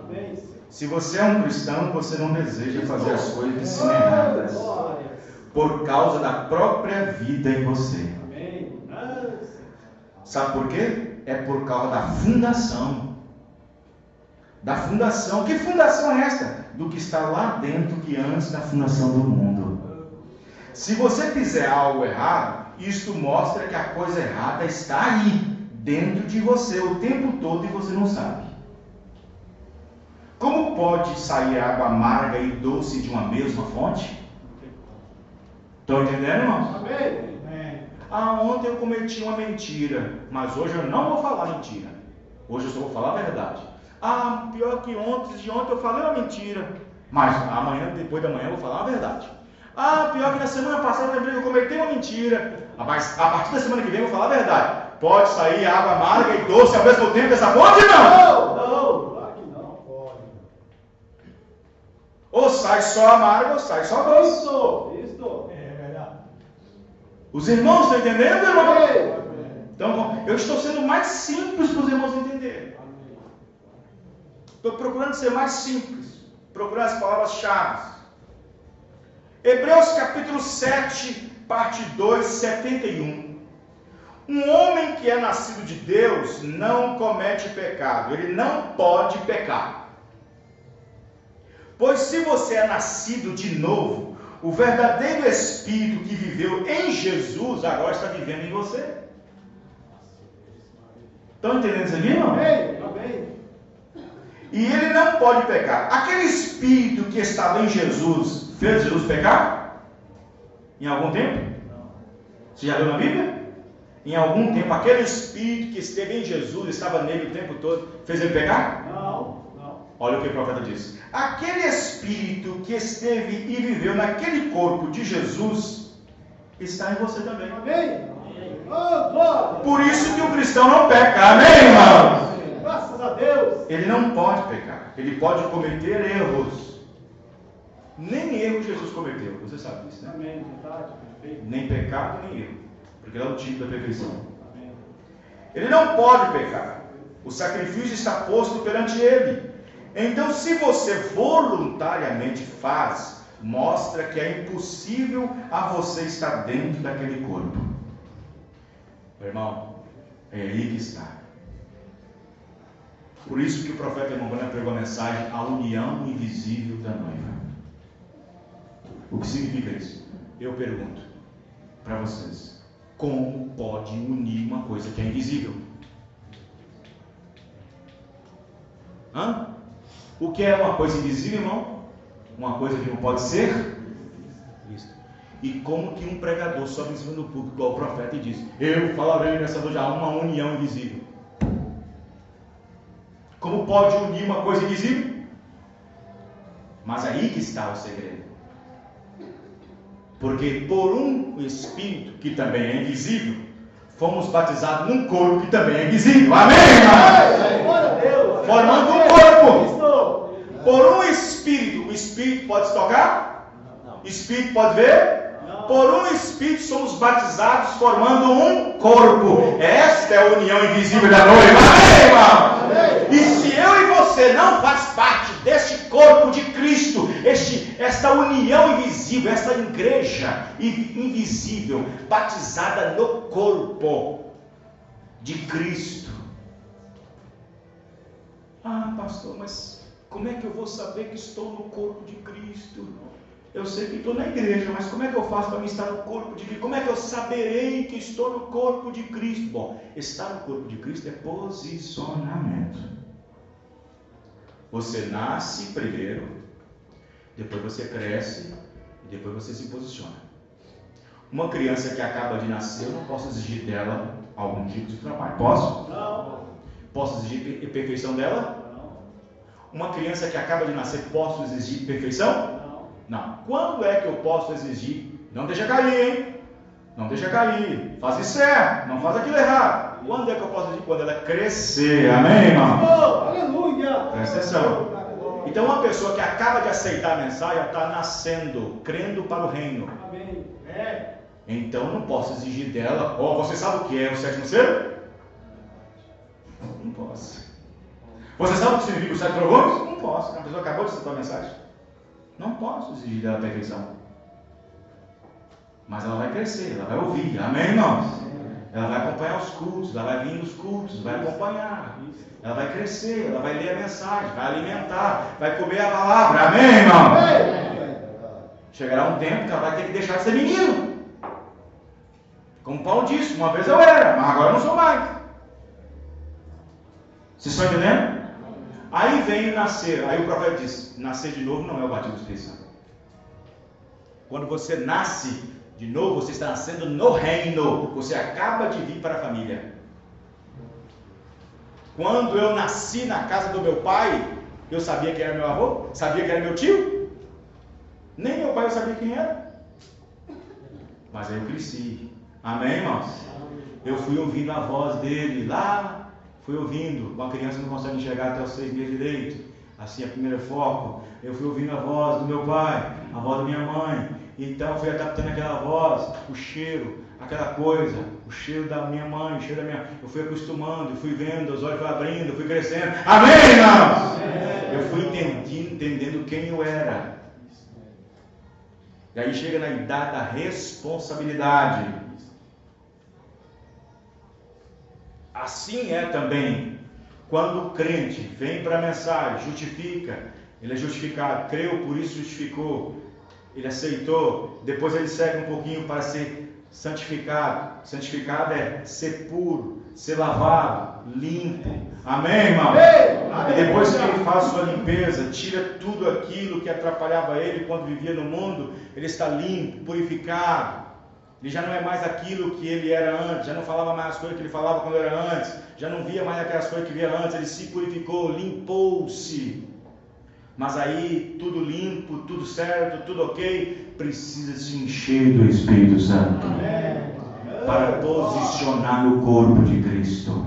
Amém. Se você é um cristão, você não deseja fazer as coisas que são erradas. Por causa da própria vida em você. Amém. Sabe por quê? É por causa da fundação. Da fundação. Que fundação é esta? Do que está lá dentro, que antes da fundação do mundo. Se você fizer algo errado, isto mostra que a coisa errada está aí, dentro de você, o tempo todo, e você não sabe. Como pode sair água amarga e doce de uma mesma fonte? Estão entendendo, irmãos? Amém. Ontem eu cometi uma mentira, mas hoje eu não vou falar mentira. Hoje eu só vou falar a verdade. Pior que de ontem eu falei uma mentira, mas amanhã, depois da manhã, eu vou falar a verdade. Pior que na semana passada eu lembrei que eu cometi uma mentira, mas a partir da semana que vem eu vou falar a verdade. Pode sair água amarga e doce ao mesmo tempo dessa fonte? Não! Não, claro que não. Pode. Ou sai só amarga ou sai só doce. Isso. É verdade. Os irmãos estão entendendo, irmão? Amém. Então, eu estou sendo mais simples para os irmãos entenderem. Estou procurando ser mais simples, procurando as palavras-chave. Hebreus capítulo 7, parte 2, 71. Um homem que é nascido de Deus não comete pecado, ele não pode pecar. Pois se você é nascido de novo, o verdadeiro Espírito que viveu em Jesus agora está vivendo em você. Estão entendendo isso aqui, irmão? Amém. E ele não pode pecar. Aquele Espírito que estava em Jesus fez Jesus pecar? Em algum tempo? Não. Você já leu na Bíblia? Em algum tempo, aquele Espírito que esteve em Jesus, estava nele o tempo todo, fez ele pecar? Não. Olha o que o profeta disse. Aquele Espírito que esteve e viveu naquele corpo de Jesus, está em você também. Amém. Oh, glória. Por isso que o cristão não peca. Amém, irmão? Graças a Deus. Ele não pode pecar. Ele pode cometer erros. Nem erro Jesus cometeu. Você sabe disso, né? Amém. Verdade. Perfeito. Nem pecado, nem erro. Porque ele é o tipo da perfeição. Amém. Ele não pode pecar. O sacrifício está posto perante ele. Então, se você voluntariamente faz, mostra que é impossível a você estar dentro daquele corpo. Meu irmão, é aí que está. Por isso que o profeta Emanuel pregou a mensagem, a união invisível da noiva. O que significa isso? Eu pergunto para vocês, como pode unir uma coisa que é invisível? O que é uma coisa invisível, irmão? Uma coisa que não pode ser vista. E como que um pregador sobe em cima do púlpito, igual o profeta, e diz: eu falarei nessa noite, há uma união invisível. Como pode unir uma coisa invisível? Mas aí que está o segredo. Porque por um Espírito que também é invisível, fomos batizados num corpo que também é invisível. Amém, irmão? Formando um corpo. Por um Espírito, o Espírito pode se tocar? O Espírito pode ver? Por um Espírito somos batizados formando um corpo. Esta é a união invisível da noiva. Amém, irmão? E se eu e você não faz parte deste corpo de Cristo, esta união invisível, esta igreja invisível, batizada no corpo de Cristo. Ah, pastor, mas como é que eu vou saber que estou no corpo de Cristo? Eu sei que estou na igreja, mas como é que eu faço para me estar no corpo de Cristo? Como é que eu saberei que estou no corpo de Cristo? Bom, estar no corpo de Cristo é posicionamento. Você nasce primeiro, depois você cresce e depois você se posiciona. Uma criança que acaba de nascer, eu não posso exigir dela algum tipo de trabalho. Posso? Não. Posso exigir perfeição dela? Não. Uma criança que acaba de nascer, posso exigir perfeição? Não. Quando é que eu posso exigir? Não deixa cair, hein? Não deixa cair. Faz isso certo, não faz aquilo errado. Quando é que eu posso exigir? Quando ela crescer. Amém, irmão? Oh, aleluia! Presta atenção. Então, uma pessoa que acaba de aceitar a mensagem, está nascendo, crendo para o reino. Amém. Então, eu não posso exigir dela. Você sabe o que é o sétimo selo? Não posso. Você sabe o que significa os 7 trovões? Não posso. A pessoa acabou de aceitar a mensagem. Não posso exigir dela a perfeição. Mas ela vai crescer, ela vai ouvir. Amém, irmãos? Ela vai acompanhar os cultos, ela vai vir nos cultos, vai acompanhar. Ela vai crescer, ela vai ler a mensagem, vai alimentar, vai comer a palavra. Amém, irmão? Chegará um tempo que ela vai ter que deixar de ser menino. Como Paulo disse, uma vez eu era, mas agora eu não sou mais. Vocês estão entendendo? Aí vem nascer, aí o profeta diz, nascer de novo não é o batismo do Espírito Santo. Quando você nasce de novo, você está nascendo no reino, você acaba de vir para a família. Quando eu nasci na casa do meu pai, eu sabia que era meu avô? Sabia que era meu tio? Nem meu pai eu sabia quem era. Mas aí eu cresci. Amém, irmãos? Eu fui ouvindo a voz dele lá. Fui ouvindo, uma criança não consegue enxergar até os 6 meses direito, assim a primeira foco, eu fui ouvindo a voz do meu pai, a voz da minha mãe, então fui adaptando aquela voz, o cheiro, aquela coisa, o cheiro da minha mãe, o cheiro da minha, eu fui acostumando, eu fui vendo, os olhos foram abrindo, eu fui crescendo, amém, irmãos? Eu fui entendendo quem eu era, e aí chega na idade da responsabilidade. Assim é também, quando o crente vem para a mensagem, justifica, ele é justificado, creu, por isso justificou, ele aceitou, depois ele segue um pouquinho para ser santificado. Santificado é ser puro, ser lavado, limpo. Amém, irmão? E depois que ele faz sua limpeza, tira tudo aquilo que atrapalhava ele quando vivia no mundo, ele está limpo, purificado. Ele já não é mais aquilo que ele era antes, já não falava mais as coisas que ele falava quando era antes, já não via mais aquelas coisas que via antes, ele se purificou, limpou-se. Mas aí, tudo limpo, tudo certo, tudo ok, precisa se encher do Espírito Santo para posicionar no corpo de Cristo.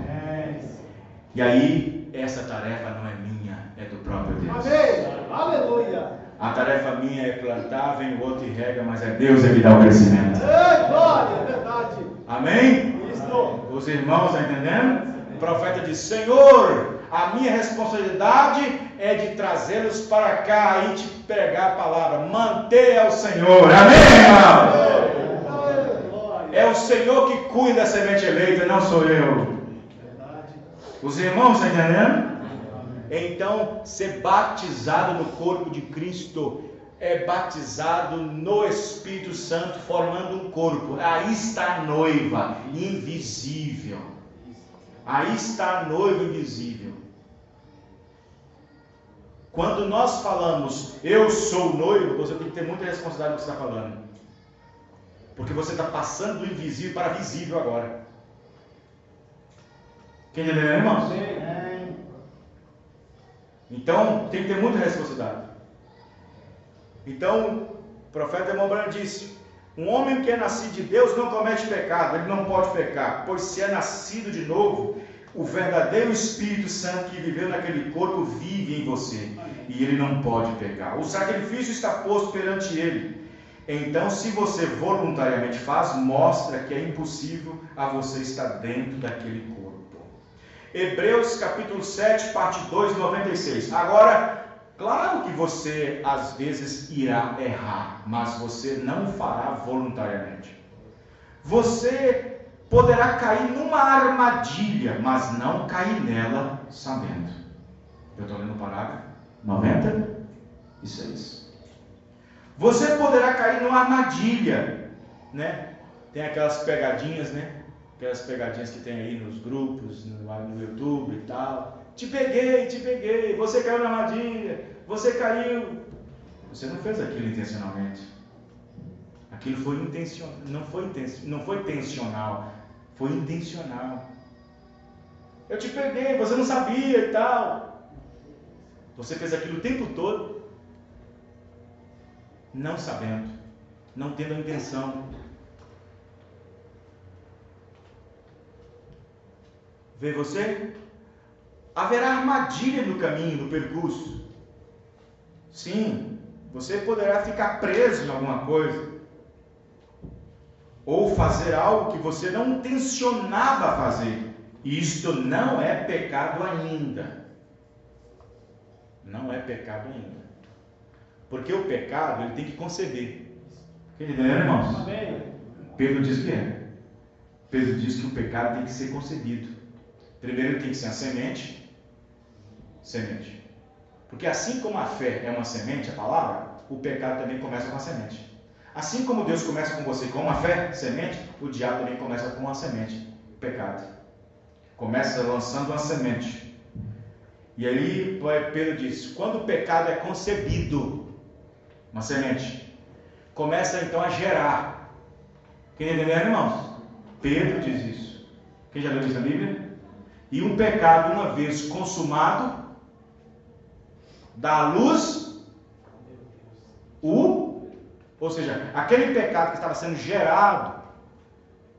E aí, essa tarefa não é minha, é do próprio Deus. Amém. Aleluia. A tarefa minha é plantar, vem o outro e rega, mas é Deus que dá o crescimento. Glória, é verdade. Amém? Os irmãos estão entendendo? O profeta diz: Senhor, a minha responsabilidade é de trazê-los para cá e te pregar a palavra. Manter ao Senhor. Amém, irmão? É o Senhor que cuida da semente eleita, não sou eu. Os irmãos estão entendendo? Então, ser batizado no corpo de Cristo é batizado no Espírito Santo, formando um corpo. Aí está a noiva, invisível. Aí está a noiva invisível. Quando nós falamos, eu sou noivo, você tem que ter muita responsabilidade no que você está falando. Porque você está passando do invisível para visível agora. Quem entendeu, irmãos? Então, tem que ter muita responsabilidade. Então, o profeta irmão Branham disse: um homem que é nascido de Deus não comete pecado, ele não pode pecar, pois se é nascido de novo, o verdadeiro Espírito Santo que viveu naquele corpo vive em você, e ele não pode pecar. O sacrifício está posto perante ele. Então, se você voluntariamente faz, mostra que é impossível a você estar dentro daquele corpo. Hebreus capítulo 7, parte 2, 96. Agora, claro que você às vezes irá errar, mas você não fará voluntariamente. Você poderá cair numa armadilha, mas não cair nela sabendo. Eu estou lendo o parágrafo 96. Você poderá cair numa armadilha, né? Tem aquelas pegadinhas, né? Aquelas pegadinhas que tem aí nos grupos, no YouTube e tal. Te peguei, você caiu na armadilha, você caiu. Você não fez aquilo intencionalmente. Aquilo foi intencional, não foi intencional, foi intencional. Eu te peguei, você não sabia e tal. Você fez aquilo o tempo todo, não sabendo, não tendo a intenção. Vê você? Haverá armadilha no caminho, no percurso. Sim, você poderá ficar preso em alguma coisa. Ou fazer algo que você não intencionava fazer. Isto não é pecado ainda. Não é pecado ainda. Porque o pecado, ele tem que conceber. Entendeu, irmãos? Pedro diz que é. Pedro diz que o pecado tem que ser concebido. Primeiro tem que ser a semente. Porque assim como a fé é uma semente, a palavra, o pecado também começa com a semente. Assim como Deus começa com você com uma fé, semente, o diabo também começa com uma semente, o pecado. Começa lançando uma semente. E aí Pedro diz, quando o pecado é concebido, uma semente, começa então a gerar. Quem entendeu, irmãos? Pedro diz isso. Quem já leu isso na Bíblia? E um pecado, uma vez consumado, dá à luz ou seja, aquele pecado que estava sendo gerado,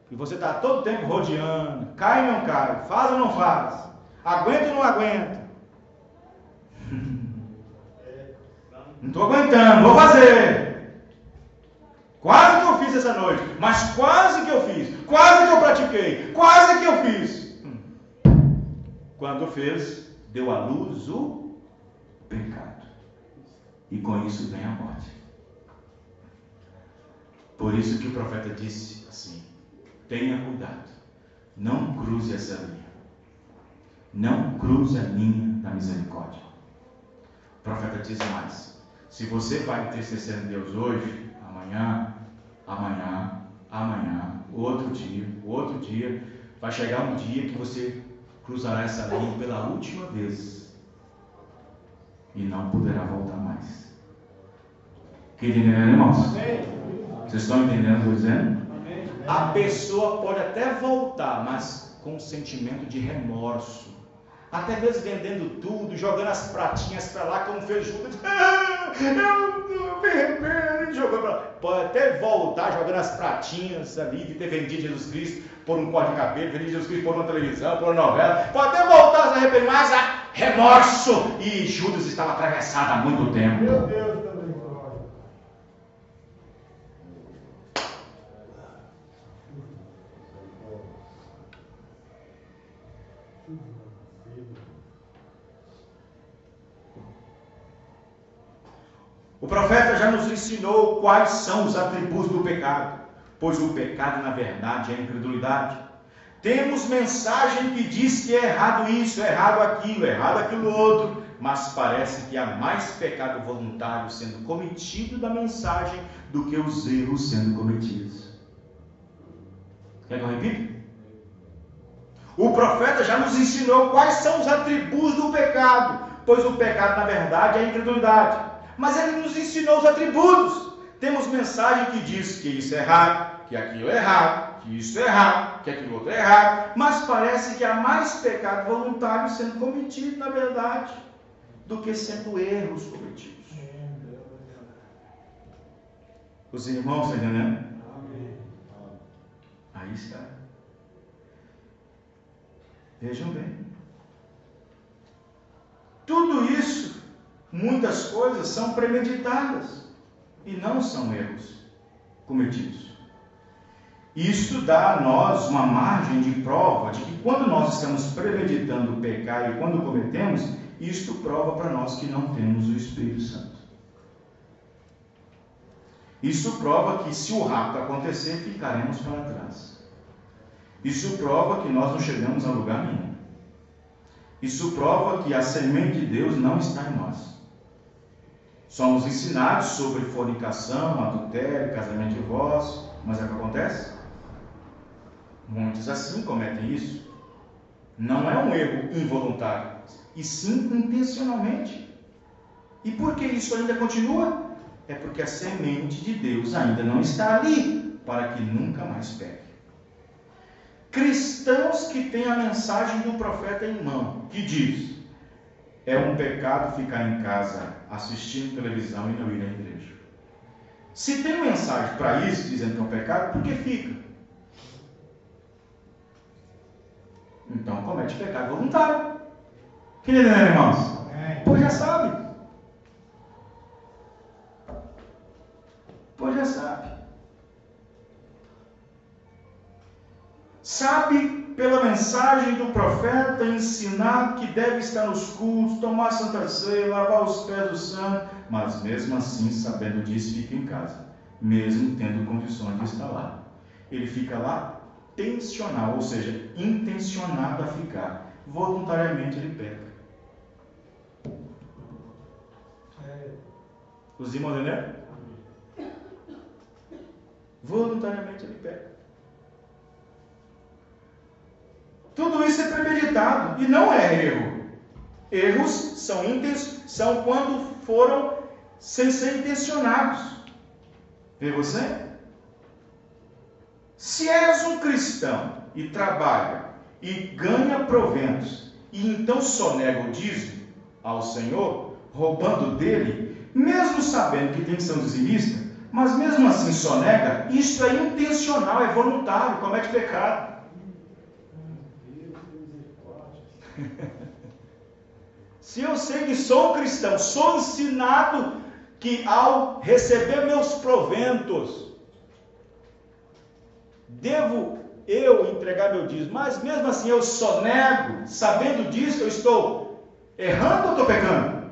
e você está todo tempo rodeando, cai ou não cai, faz ou não faz, aguenta ou não aguenta. Não estou aguentando, vou fazer. Quase que eu fiz essa noite, mas quase que eu fiz, quase que eu pratiquei, quase que eu fiz. Quando fez, deu à luz o pecado. E com isso vem a morte. Por isso que o profeta disse assim: tenha cuidado, não cruze essa linha. Não cruze a linha da misericórdia. O profeta diz mais: se você vai entristecer em Deus hoje, amanhã, outro dia, vai chegar um dia que você cruzará essa linha pela última vez e não poderá voltar mais. Entendendo, irmãos? Vocês estão entendendo o que eu estou dizendo? A pessoa pode até voltar, mas com um sentimento de remorso. Até mesmo vendendo tudo, jogando as pratinhas para lá, como fez Judas. Eu me arrependo, jogando para lá. Pode até voltar jogando as pratinhas ali, de ter vendido Jesus Cristo por um corte de cabelo, vendido Jesus Cristo por uma televisão, por uma novela. Pode até voltar a se arrepender, mas há remorso. E Judas estava atravessado há muito tempo. Meu Deus, também. O profeta já nos ensinou quais são os atributos do pecado, pois o pecado, na verdade, é a incredulidade. Temos mensagem que diz que é errado isso, é errado aquilo outro, mas parece que há mais pecado voluntário sendo cometido da mensagem do que os erros sendo cometidos. Quer que eu repita? O profeta já nos ensinou quais são os atributos do pecado, pois o pecado, na verdade, é a incredulidade. Mas ele nos ensinou os atributos. Temos mensagem que diz que isso é errado, que aquilo é errado, que isso é errado, que aquilo outro é errado, mas parece que há mais pecado voluntário sendo cometido, na verdade, do que sendo erros cometidos. Os irmãos estão entendendo? Aí está. Vejam bem. Tudo isso, muitas coisas são premeditadas e não são erros cometidos. Isto dá a nós uma margem de prova de que quando nós estamos premeditando pecar e quando cometemos, isto prova para nós que não temos o Espírito Santo. Isso prova que se o rapto acontecer, ficaremos para trás. Isso prova que nós não chegamos a lugar nenhum. Isso prova que a semente de Deus não está em nós. Somos ensinados sobre fornicação, adultério, casamento de divórcio, mas é o que acontece? Muitos assim cometem isso. Não é um erro involuntário, e sim intencionalmente. E por que isso ainda continua? É porque a semente de Deus ainda não está ali, para que nunca mais peque. Cristãos que têm a mensagem do profeta em mão, que diz: é um pecado ficar em casa assistindo televisão e não ir à igreja. Se tem mensagem para isso, dizendo que é um pecado, por que fica? Então comete pecado voluntário. Que entendeu, irmãos? Pois já sabe. Pois já sabe. Sabe pela mensagem do profeta ensinar que deve estar nos cultos, tomar santa ceia, lavar os pés do santo, mas mesmo assim, sabendo disso, fica em casa, mesmo tendo condições de estar lá. Ele fica lá tensional, ou seja, intencionado a ficar. Voluntariamente ele peca. Os irmãos entenderam? Voluntariamente ele peca. Tudo isso é premeditado e não é erro. Erros são quando foram sem ser intencionados. Vê você? Se és um cristão e trabalha e ganha proventos e então sonega o dízimo ao Senhor, roubando dele, mesmo sabendo que tem que ser um dizimista, mas mesmo assim sonega, isso é intencional, é voluntário, comete pecado. Se eu sei que sou cristão, sou ensinado que ao receber meus proventos, devo eu entregar meu dízimo, mas mesmo assim eu sonego, sabendo disso, eu estou errando ou estou pecando?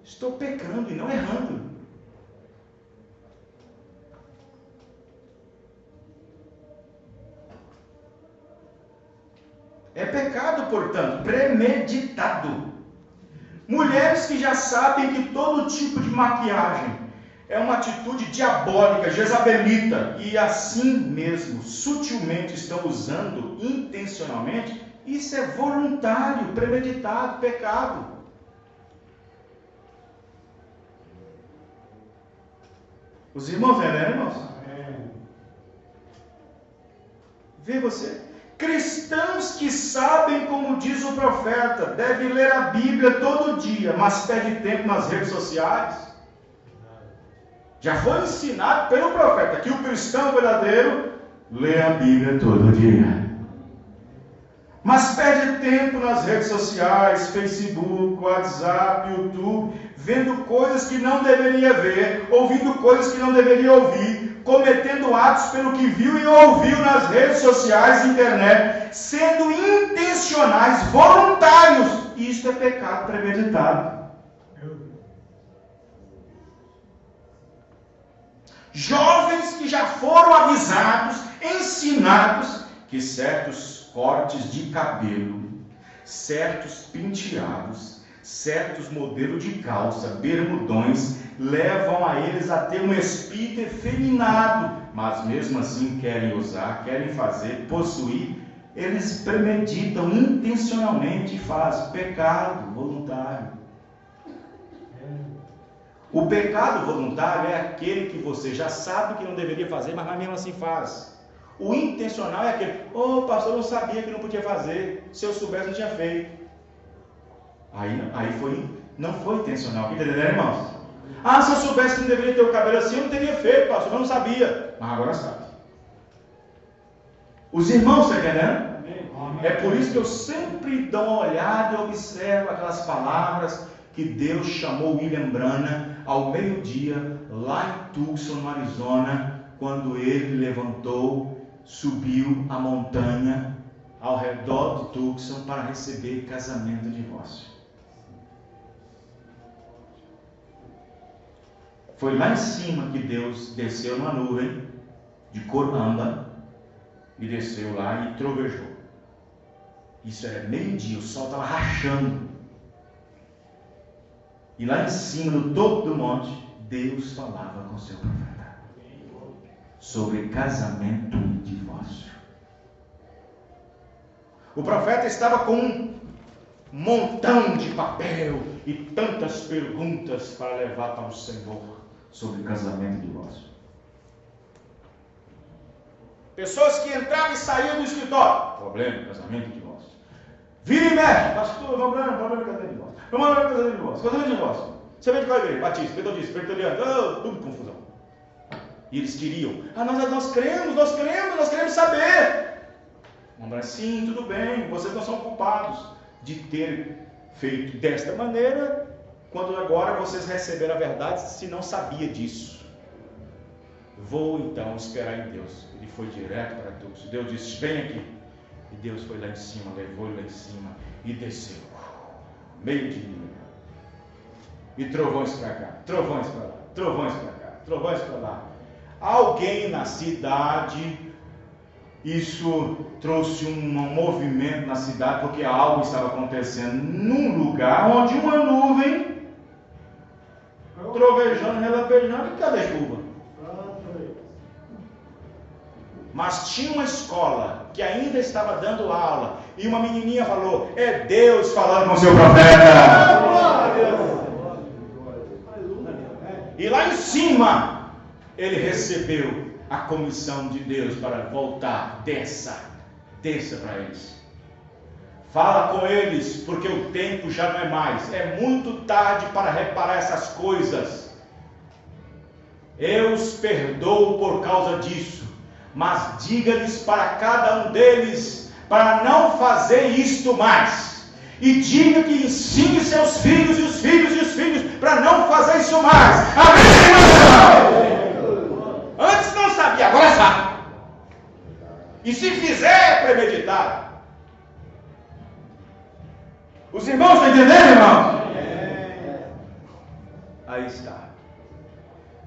Estou pecando e não errando. É pecado, portanto, premeditado. Mulheres que já sabem que todo tipo de maquiagem é uma atitude diabólica, jezabelita, e assim mesmo, sutilmente estão usando intencionalmente, isso é voluntário, premeditado, pecado. Os irmãos entenderam, irmãos? Vê você. Cristãos que sabem, como diz o profeta, devem ler a Bíblia todo dia, mas perde tempo nas redes sociais. Já foi ensinado pelo profeta que o cristão verdadeiro lê a Bíblia todo dia. Mas perde tempo nas redes sociais, Facebook, WhatsApp, YouTube, vendo coisas que não deveria ver, ouvindo coisas que não deveria ouvir, cometendo atos pelo que viu e ouviu nas redes sociais e internet, sendo intencionais, voluntários. Isto é pecado premeditado. Jovens que já foram avisados, ensinados, que certos cortes de cabelo, certos penteados, certos modelos de calça, bermudões, levam a eles a ter um espírito efeminado, mas mesmo assim querem usar, querem fazer, possuir. Eles premeditam intencionalmente e fazem pecado voluntário. O pecado voluntário é aquele que você já sabe que não deveria fazer, mas mesmo assim faz. O intencional é aquele: ô pastor, eu não sabia que não podia fazer, se eu soubesse não tinha feito. Não foi intencional, entendeu, irmãos? Se eu soubesse que não deveria ter o cabelo assim, eu não teria feito, pastor, eu não sabia, mas agora sabe. Os irmãos, estão entendendo? É por isso que eu sempre dou uma olhada e observo aquelas palavras que Deus chamou William Branham ao meio-dia, lá em Tucson, no Arizona, quando ele levantou, subiu a montanha ao redor de Tucson para receber casamento e divórcio. Foi lá em cima que Deus desceu numa nuvem de cor âmbar e desceu lá e trovejou. Isso era meio-dia, o sol estava rachando. E lá em cima, no topo do monte, Deus falava com seu profeta sobre casamento e divórcio. O profeta estava com um montão de papel e tantas perguntas para levar para o Senhor sobre casamento e divórcio. Pessoas que entravam e saíam do escritório: problema, casamento e divórcio. Vira e mexe: pastor, problema, casamento e divórcio. Problema, casamento e divórcio. Casamento e divórcio. Você vem de qual igreja? Batista, metodista, presbiteriano, tudo confusão. E eles queriam: nós queremos saber. Vamos dizer: sim, tudo bem, vocês não são culpados de ter feito desta maneira, quando agora vocês receberam a verdade, se não sabia disso. Vou então esperar em Deus. Ele foi direto para Deus. Deus disse: vem aqui. E Deus foi lá em cima, levou ele lá em cima e desceu. Meio-dia. E trovões para cá, trovões para lá, trovões para cá, trovões para lá. Alguém na cidade, isso trouxe um movimento na cidade, porque algo estava acontecendo num lugar onde uma nuvem trovejando, relampejando, e cadê a chuva? Mas tinha uma escola que ainda estava dando aula, e uma menininha falou: é Deus falando com o seu profeta. E lá em cima ele recebeu a comissão de Deus para voltar. Desça para eles, fala com eles, porque o tempo já não é mais, é muito tarde para reparar essas coisas. Eu os perdoo por causa disso, mas diga-lhes para cada um deles para não fazer isto mais. E diga que ensine seus filhos e os filhos e os filhos para não fazer isso mais. Amém, irmão? Antes não sabia, agora sabe. E se fizer, é premeditado. Os irmãos estão entendendo, irmão? Aí está.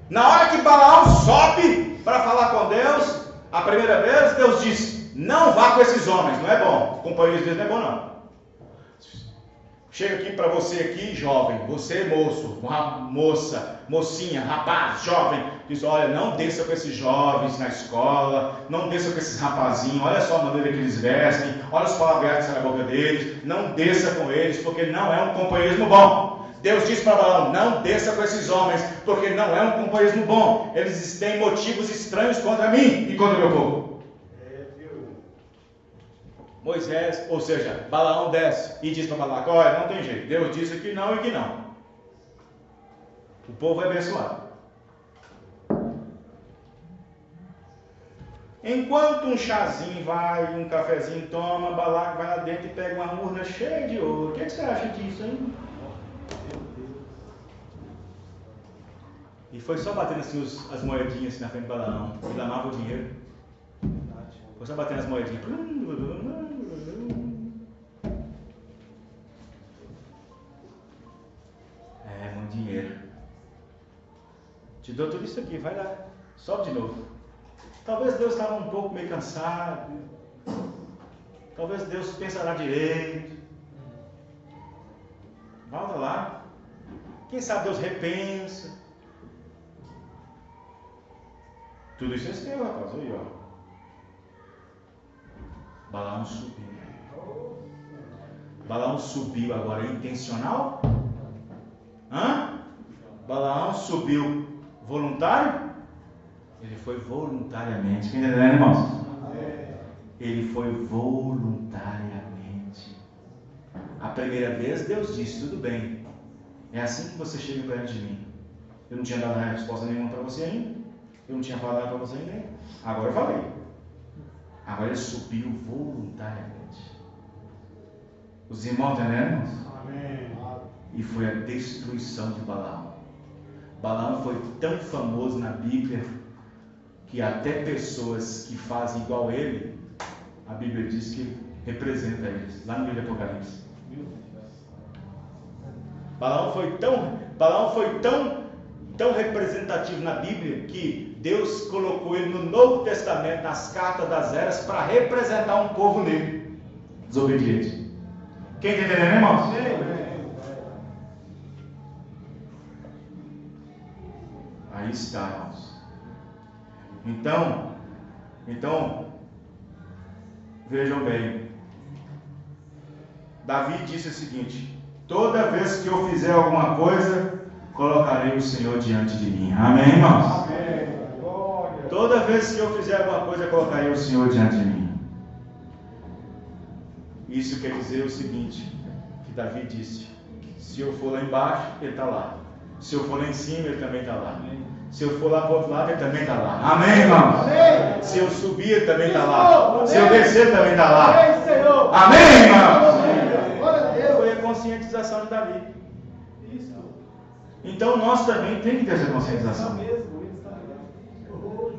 Na hora que Balaão sobe para falar com Deus, a primeira vez, Deus diz: não vá com esses homens, não é bom. Companheiros deles não é bom, não. Chega aqui para você aqui, jovem, você moço, moça, mocinha, rapaz, jovem, diz: olha, não desça com esses jovens na escola, não desça com esses rapazinhos, olha só a maneira que eles vestem, olha os palavras que saem na boca deles, não desça com eles, porque não é um companheirismo bom. Deus diz para Balaão: não desça com esses homens, porque não é um companheirismo bom, eles têm motivos estranhos contra mim e contra o meu povo. Moisés, ou seja, Balaão desce e diz para Balaque: olha, não tem jeito, Deus disse que não e que não. O povo é abençoado. Enquanto um chazinho vai, um cafezinho toma, Balaque vai lá dentro e pega uma urna cheia de ouro. O que você acha disso, hein? E foi só batendo assim as moedinhas assim, na frente de Balaão. Ele amava o dinheiro. Foi só batendo as moedinhas. Muito dinheiro. Te dou tudo isso aqui, vai lá. Sobe de novo. Talvez Deus estava um pouco meio cansado. Talvez Deus pensará direito. Volta lá. Quem sabe Deus repensa. Tudo isso é seu, rapaz. Aí, ó. Balaão subiu. Balaão subiu agora intencional? Balaão subiu voluntário? Ele foi voluntariamente. Quem entendeu, irmãos? Ele foi voluntariamente. A primeira vez Deus disse: tudo bem, é assim que você chega perto de mim. Eu não tinha dado resposta nenhuma para você ainda. Eu não tinha falado para você ainda. Agora eu falei. Agora ele subiu voluntariamente. Os irmãos entenderam? Amém. E foi a destruição de Balaão. Balaão foi tão famoso na Bíblia que até pessoas que fazem igual ele, a Bíblia diz que representa eles, lá no livro de Apocalipse. Balaão foi tão representativo na Bíblia que Deus colocou ele no Novo Testamento, nas cartas das eras, para representar um povo negro desobediente. Quem está entendendo, irmãos? Aí está, irmãos. Então, vejam bem. Davi disse o seguinte: toda vez que eu fizer alguma coisa, colocarei o Senhor diante de mim. Amém, irmãos? Amém. Toda vez que eu fizer alguma coisa, colocarei o Senhor diante de mim. Isso quer dizer o seguinte, que Davi disse: se eu for lá embaixo, ele está lá. Se eu for lá em cima, ele também está lá. Se eu for lá para o outro lado, ele também está lá. Amém, irmãos? Amém. Se eu subir, ele também está lá. Se eu descer, ele também está lá. Amém, irmãos? Foi a conscientização de Davi. Então nós também temos que ter essa conscientização.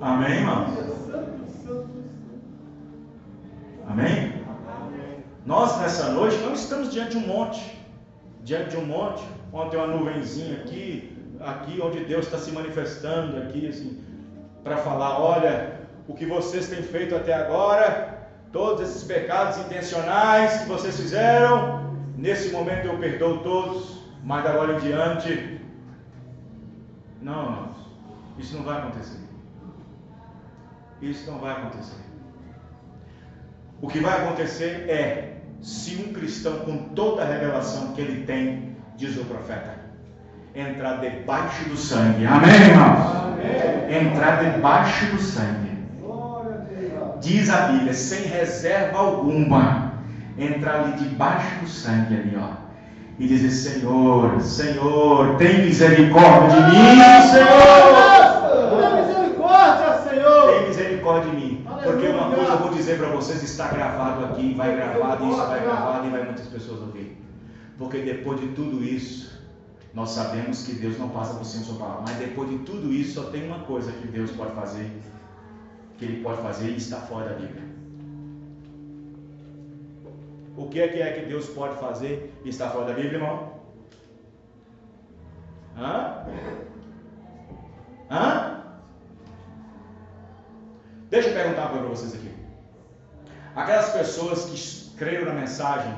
Amém, irmãos? Amém? Nós nessa noite não estamos diante de um monte. Onde tem uma nuvenzinha aqui onde Deus está se manifestando aqui, assim, para falar: olha, o que vocês têm feito até agora, todos esses pecados intencionais que vocês fizeram, nesse momento eu perdoo todos, mas da agora em diante, não, irmãos, isso não vai acontecer. Isso não vai acontecer. O que vai acontecer é, se um cristão com toda a revelação que ele tem, diz o profeta, entrar debaixo do sangue. Amém, irmãos? Amém. Entrar debaixo do sangue. Diz a Bíblia, sem reserva alguma, entrar ali debaixo do sangue ali, ó, e dizer: Senhor, Senhor, tem misericórdia de mim, Senhor. Tem misericórdia, Senhor. Tem misericórdia de mim. Porque uma coisa eu vou dizer para vocês, está gravado aqui, vai gravado, isso vai gravado e vai muitas pessoas ouvir. Porque depois de tudo isso, nós sabemos que Deus não passa por cima da sua palavra. Mas depois de tudo isso, só tem uma coisa que Deus pode fazer, que Ele pode fazer e está fora da Bíblia. O que é que Deus pode fazer e está fora da Bíblia, irmão? Deixa eu perguntar uma coisa para vocês aqui. Aquelas pessoas que creram na mensagem,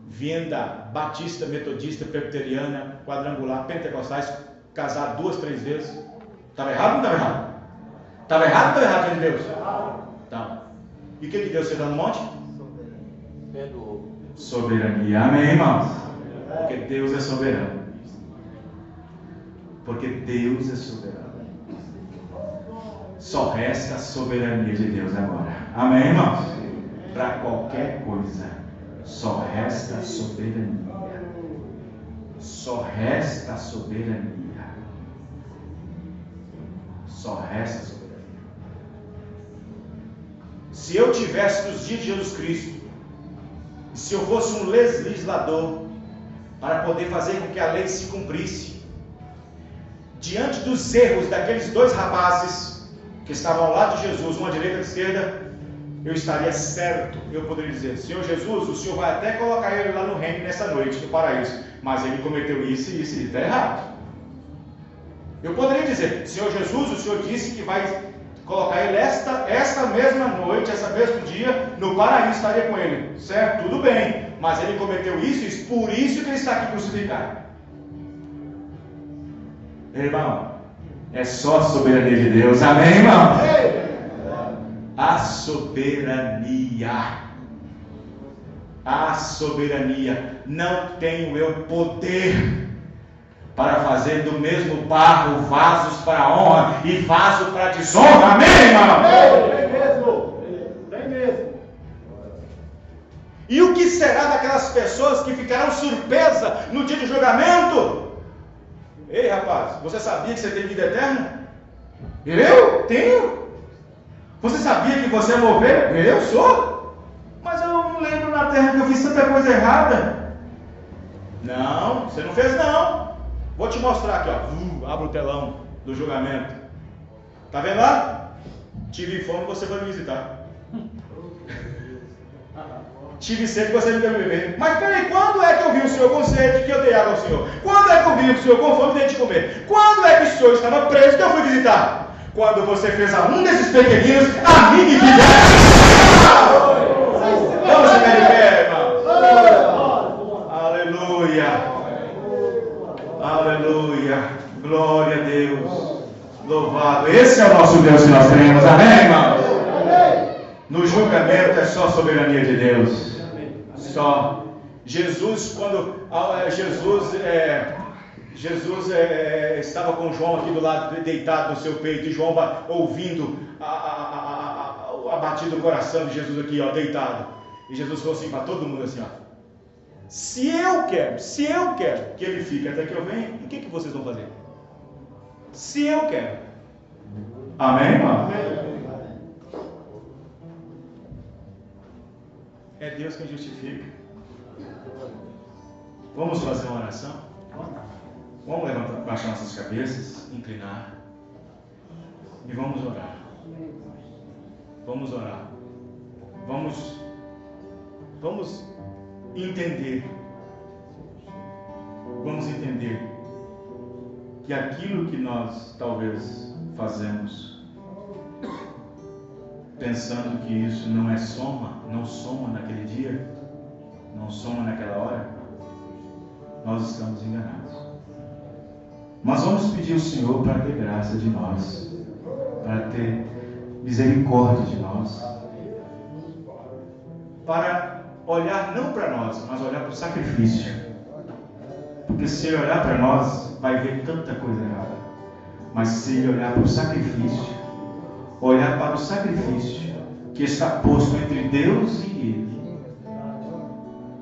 vinda batista, metodista, presbiteriana, quadrangular, pentecostais, casar 2, 3 vezes, estava errado ou não estava errado? Estava errado ou estava errado diante de Deus? Tá. E o que Deus fez lá no monte? Soberania. Amém, irmãos? Porque Deus é soberano. Porque Deus é soberano. Só resta a soberania de Deus agora. Amém, irmãos? Para qualquer coisa, só resta a soberania. Só resta a soberania. Só resta a soberania. Se eu tivesse nos dias de Jesus Cristo, se eu fosse um legislador para poder fazer com que a lei se cumprisse, diante dos erros daqueles dois rapazes que estavam ao lado de Jesus, uma à direita e à esquerda, eu estaria certo, eu poderia dizer: Senhor Jesus, o Senhor vai até colocar ele lá no reino nessa noite, no paraíso, mas ele cometeu isso e isso, e está errado. Eu poderia dizer: Senhor Jesus, o Senhor disse que vai colocar ele esta mesma noite, esse mesmo dia, no paraíso, estaria com ele, certo? Tudo bem, mas ele cometeu isso e isso, por isso que ele está aqui crucificado. Irmão, é só a soberania de Deus, amém, irmão? A soberania. A soberania. Não tenho eu poder para fazer do mesmo barro vasos para honra e vaso para desonra, amém, irmão? Tem mesmo. E o que será daquelas pessoas que ficarão surpresas no dia do julgamento? Ei, rapaz, você sabia que você tem vida eterna? Eu tenho. Você sabia que você é uma ovelha? Eu sou. Mas eu não lembro na terra que eu fiz tanta coisa errada. Não, você não fez não. Vou te mostrar aqui, ó. Abre o telão do julgamento. Tá vendo lá? Tive fome, você vai me visitar. Tive sede, você me deu beber. Mas peraí, quando é que eu vi o Senhor com sede que eu dei água ao Senhor? Quando é que eu vi o Senhor com fome e dei de comer? Quando é que o Senhor estava preso que eu fui visitar? Quando você fez a um desses pequeninos, a mim me fizeram. Vamos ficar de pé, irmão. Aleluia. Aleluia. Glória a Deus. Louvado. Esse é o nosso Deus que nós temos. Amém, irmão? No julgamento é só a soberania de Deus. Só. Jesus, quando Jesus estava com João aqui do lado, deitado no seu peito, e João ouvindo a batida do coração de Jesus aqui, ó, deitado. E Jesus falou assim para todo mundo assim, ó: se eu quero que ele fique até que eu venha, o que vocês vão fazer? Se eu quero. Amém, irmão? Amém. É Deus quem justifica. Vamos fazer uma oração? Vamos levantar, baixar nossas cabeças, inclinar e vamos orar. Vamos orar. Vamos entender. Vamos entender que aquilo que nós talvez fazemos, pensando que isso não soma naquele dia, não soma naquela hora, nós estamos enganados. Mas vamos pedir ao Senhor para ter graça de nós, para ter misericórdia de nós, para olhar não para nós, mas olhar para o sacrifício. Porque se ele olhar para nós, vai ver tanta coisa errada. Mas se ele olhar para o sacrifício, olhar para o sacrifício que está posto entre Deus e ele,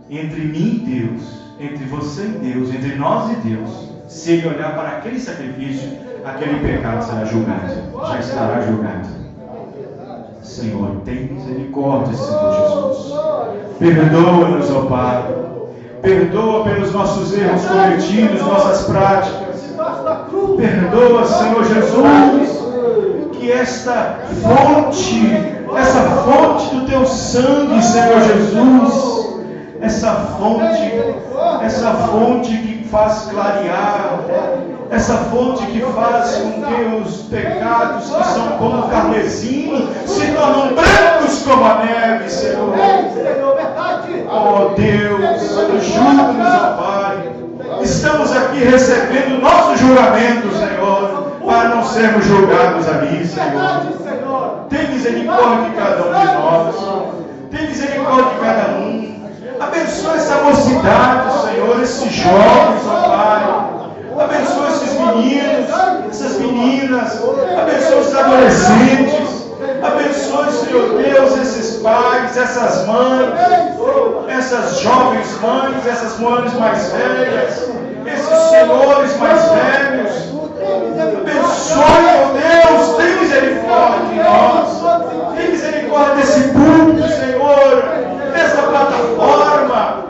entre mim e Deus, entre você e Deus, entre nós e Deus, se ele olhar para aquele sacrifício, aquele pecado será julgado, já estará julgado. Senhor, tem misericórdia, Senhor Jesus. Perdoa-nos, ó Pai. Perdoa pelos nossos erros cometidos, nossas práticas. Perdoa, Senhor Jesus, que esta fonte do teu sangue, Senhor Jesus, essa fonte que faz clarear, essa fonte que faz com que os pecados que são como o carmesim se tornam brancos como a neve, Senhor. Oh Deus, ajuda-nos, ó Pai. Estamos aqui recebendo o nosso julgamento, Senhor, para não sermos julgados ali, Senhor. Tem misericórdia de cada um de nós. Tem misericórdia de cada um. Abençoa essa mocidade, Senhor, esses jovens, ó Pai. Abençoa esses meninos, essas meninas. Abençoa os adolescentes. Abençoe, Senhor Deus, esses pais, essas mães, essas jovens mães, essas mães mais velhas, esses senhores mais velhos. Abençoe, ó Deus, tem misericórdia de nós. Tem misericórdia desse público, Senhor, dessa plataforma.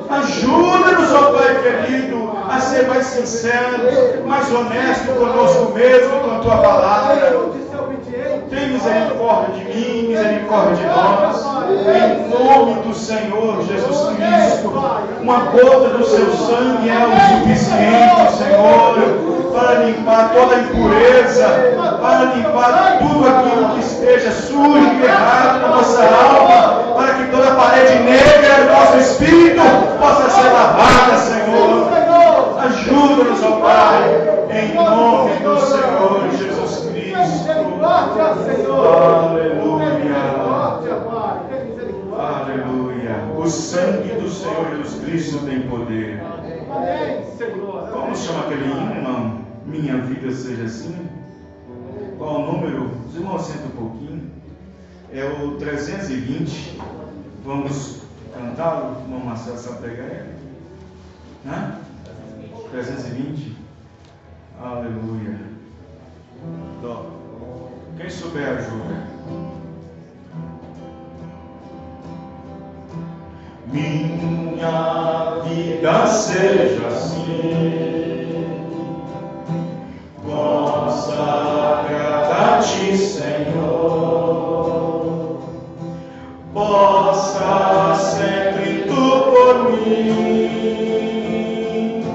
Ajuda-nos, ó Pai querido, a ser mais sinceros, mais honestos permanece conosco mesmo com a tua palavra. Tem misericórdia de mim, misericórdia de nós. Em nome do Senhor Jesus Cristo. Uma gota do seu sangue é o suficiente, Senhor, para limpar toda a impureza, para limpar tudo aquilo que esteja sujo e errado na nossa alma, para que toda parede negra do nosso espírito possa ser lavada, Senhor. Ajuda-nos, ó Pai, em nome do Senhor Jesus Cristo. Aleluia. Aleluia. O sangue do Senhor Jesus Cristo tem poder. Como chama aquele hino, irmão? Minha vida seja assim. Qual o número? Os irmãos sentam um pouquinho. É o 320. Vamos cantá-lo? O irmão Marcelo sabe pegar ele? 320. Aleluia. Dó. Quem souber ajuda. Minha vida seja assim, consagrada a ti, Senhor, possa sempre tu por mim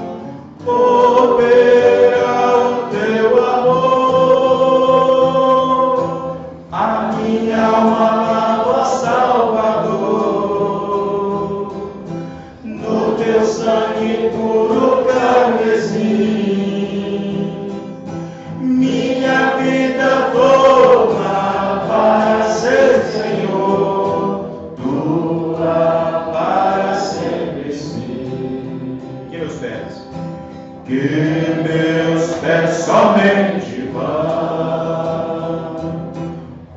operar o teu amor, a minha alma lava, Salvador, no teu sangue puro carmesim, minha vida toma para ser, Senhor, tua para sempre sim. Que meus pés? Que meus pés somente vão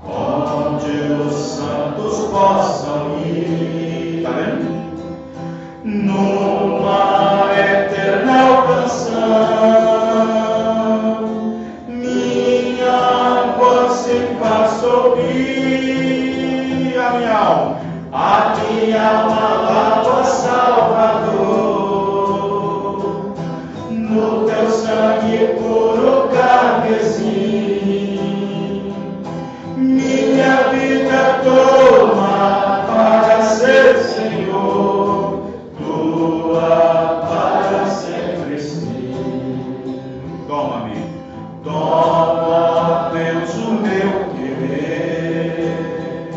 onde os santos possam ir. Tá vendo? Numa eterna canção, minha voz se faz ouvir. A minha alma lava, Salvador, no teu sangue puro carmesim, minha vida toma para ser, Senhor, tua para sempre sim. Toma-me, toma, Deus, o meu querer,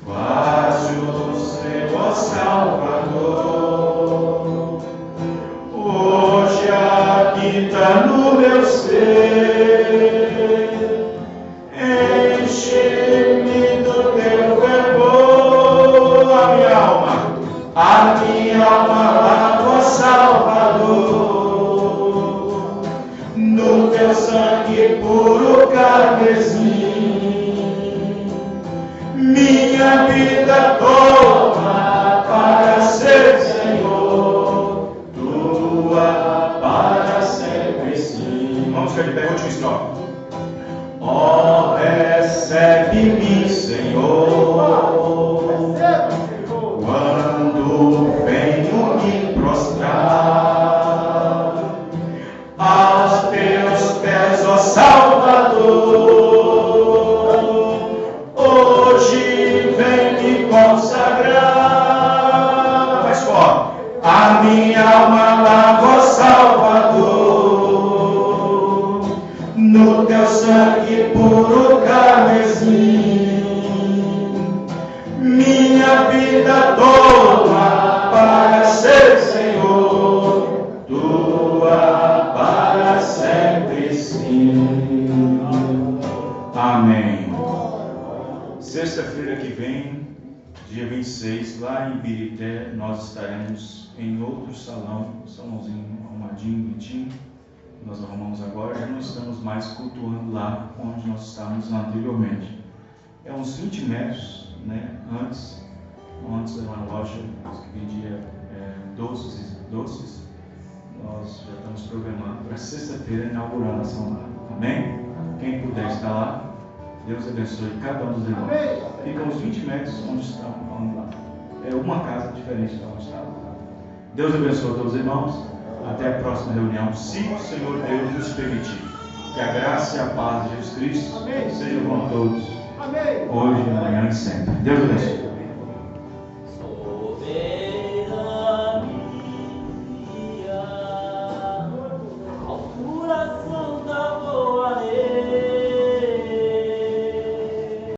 faz-o seu, ó Salvador, hoje habita no meu ser, enche-me do teu fervor, a minha alma lava, Salvador, no teu sangue puro carmesim, minha vida toma para ser, Senhor, tua para sempre sim. Vamos ficar de pé, última estrofe. Ó, recebe-me, Senhor, quando venho me prostrar aos teus pés, ó Salvador, hoje vem me consagrar. Mais forte. A minha alma lava, ó Salvador, no teu sangue puro carmesim, minha vida toma para ser, Senhor, tua para sempre sim. Amém. Sexta-feira que vem, dia 26, lá em Ibirité, nós estaremos em outro salãozinho arrumadinho, bonitinho. Nós arrumamos agora, já não estamos mais cultuando lá onde nós estávamos anteriormente. É uns 20 metros, né, antes era uma loja que vendia doces. Nós já estamos programando para sexta-feira inaugurar a ação lá. Amém? Quem puder estar lá, Deus abençoe cada um dos irmãos. Fica uns 20 metros onde estão, vamos lá. É uma casa diferente de onde estava. Deus abençoe a todos os irmãos. Até a próxima reunião, se o Senhor Deus nos permitir. Que a graça e a paz de Jesus Cristo sejam com todos, hoje, amanhã e sempre. Deus abençoe.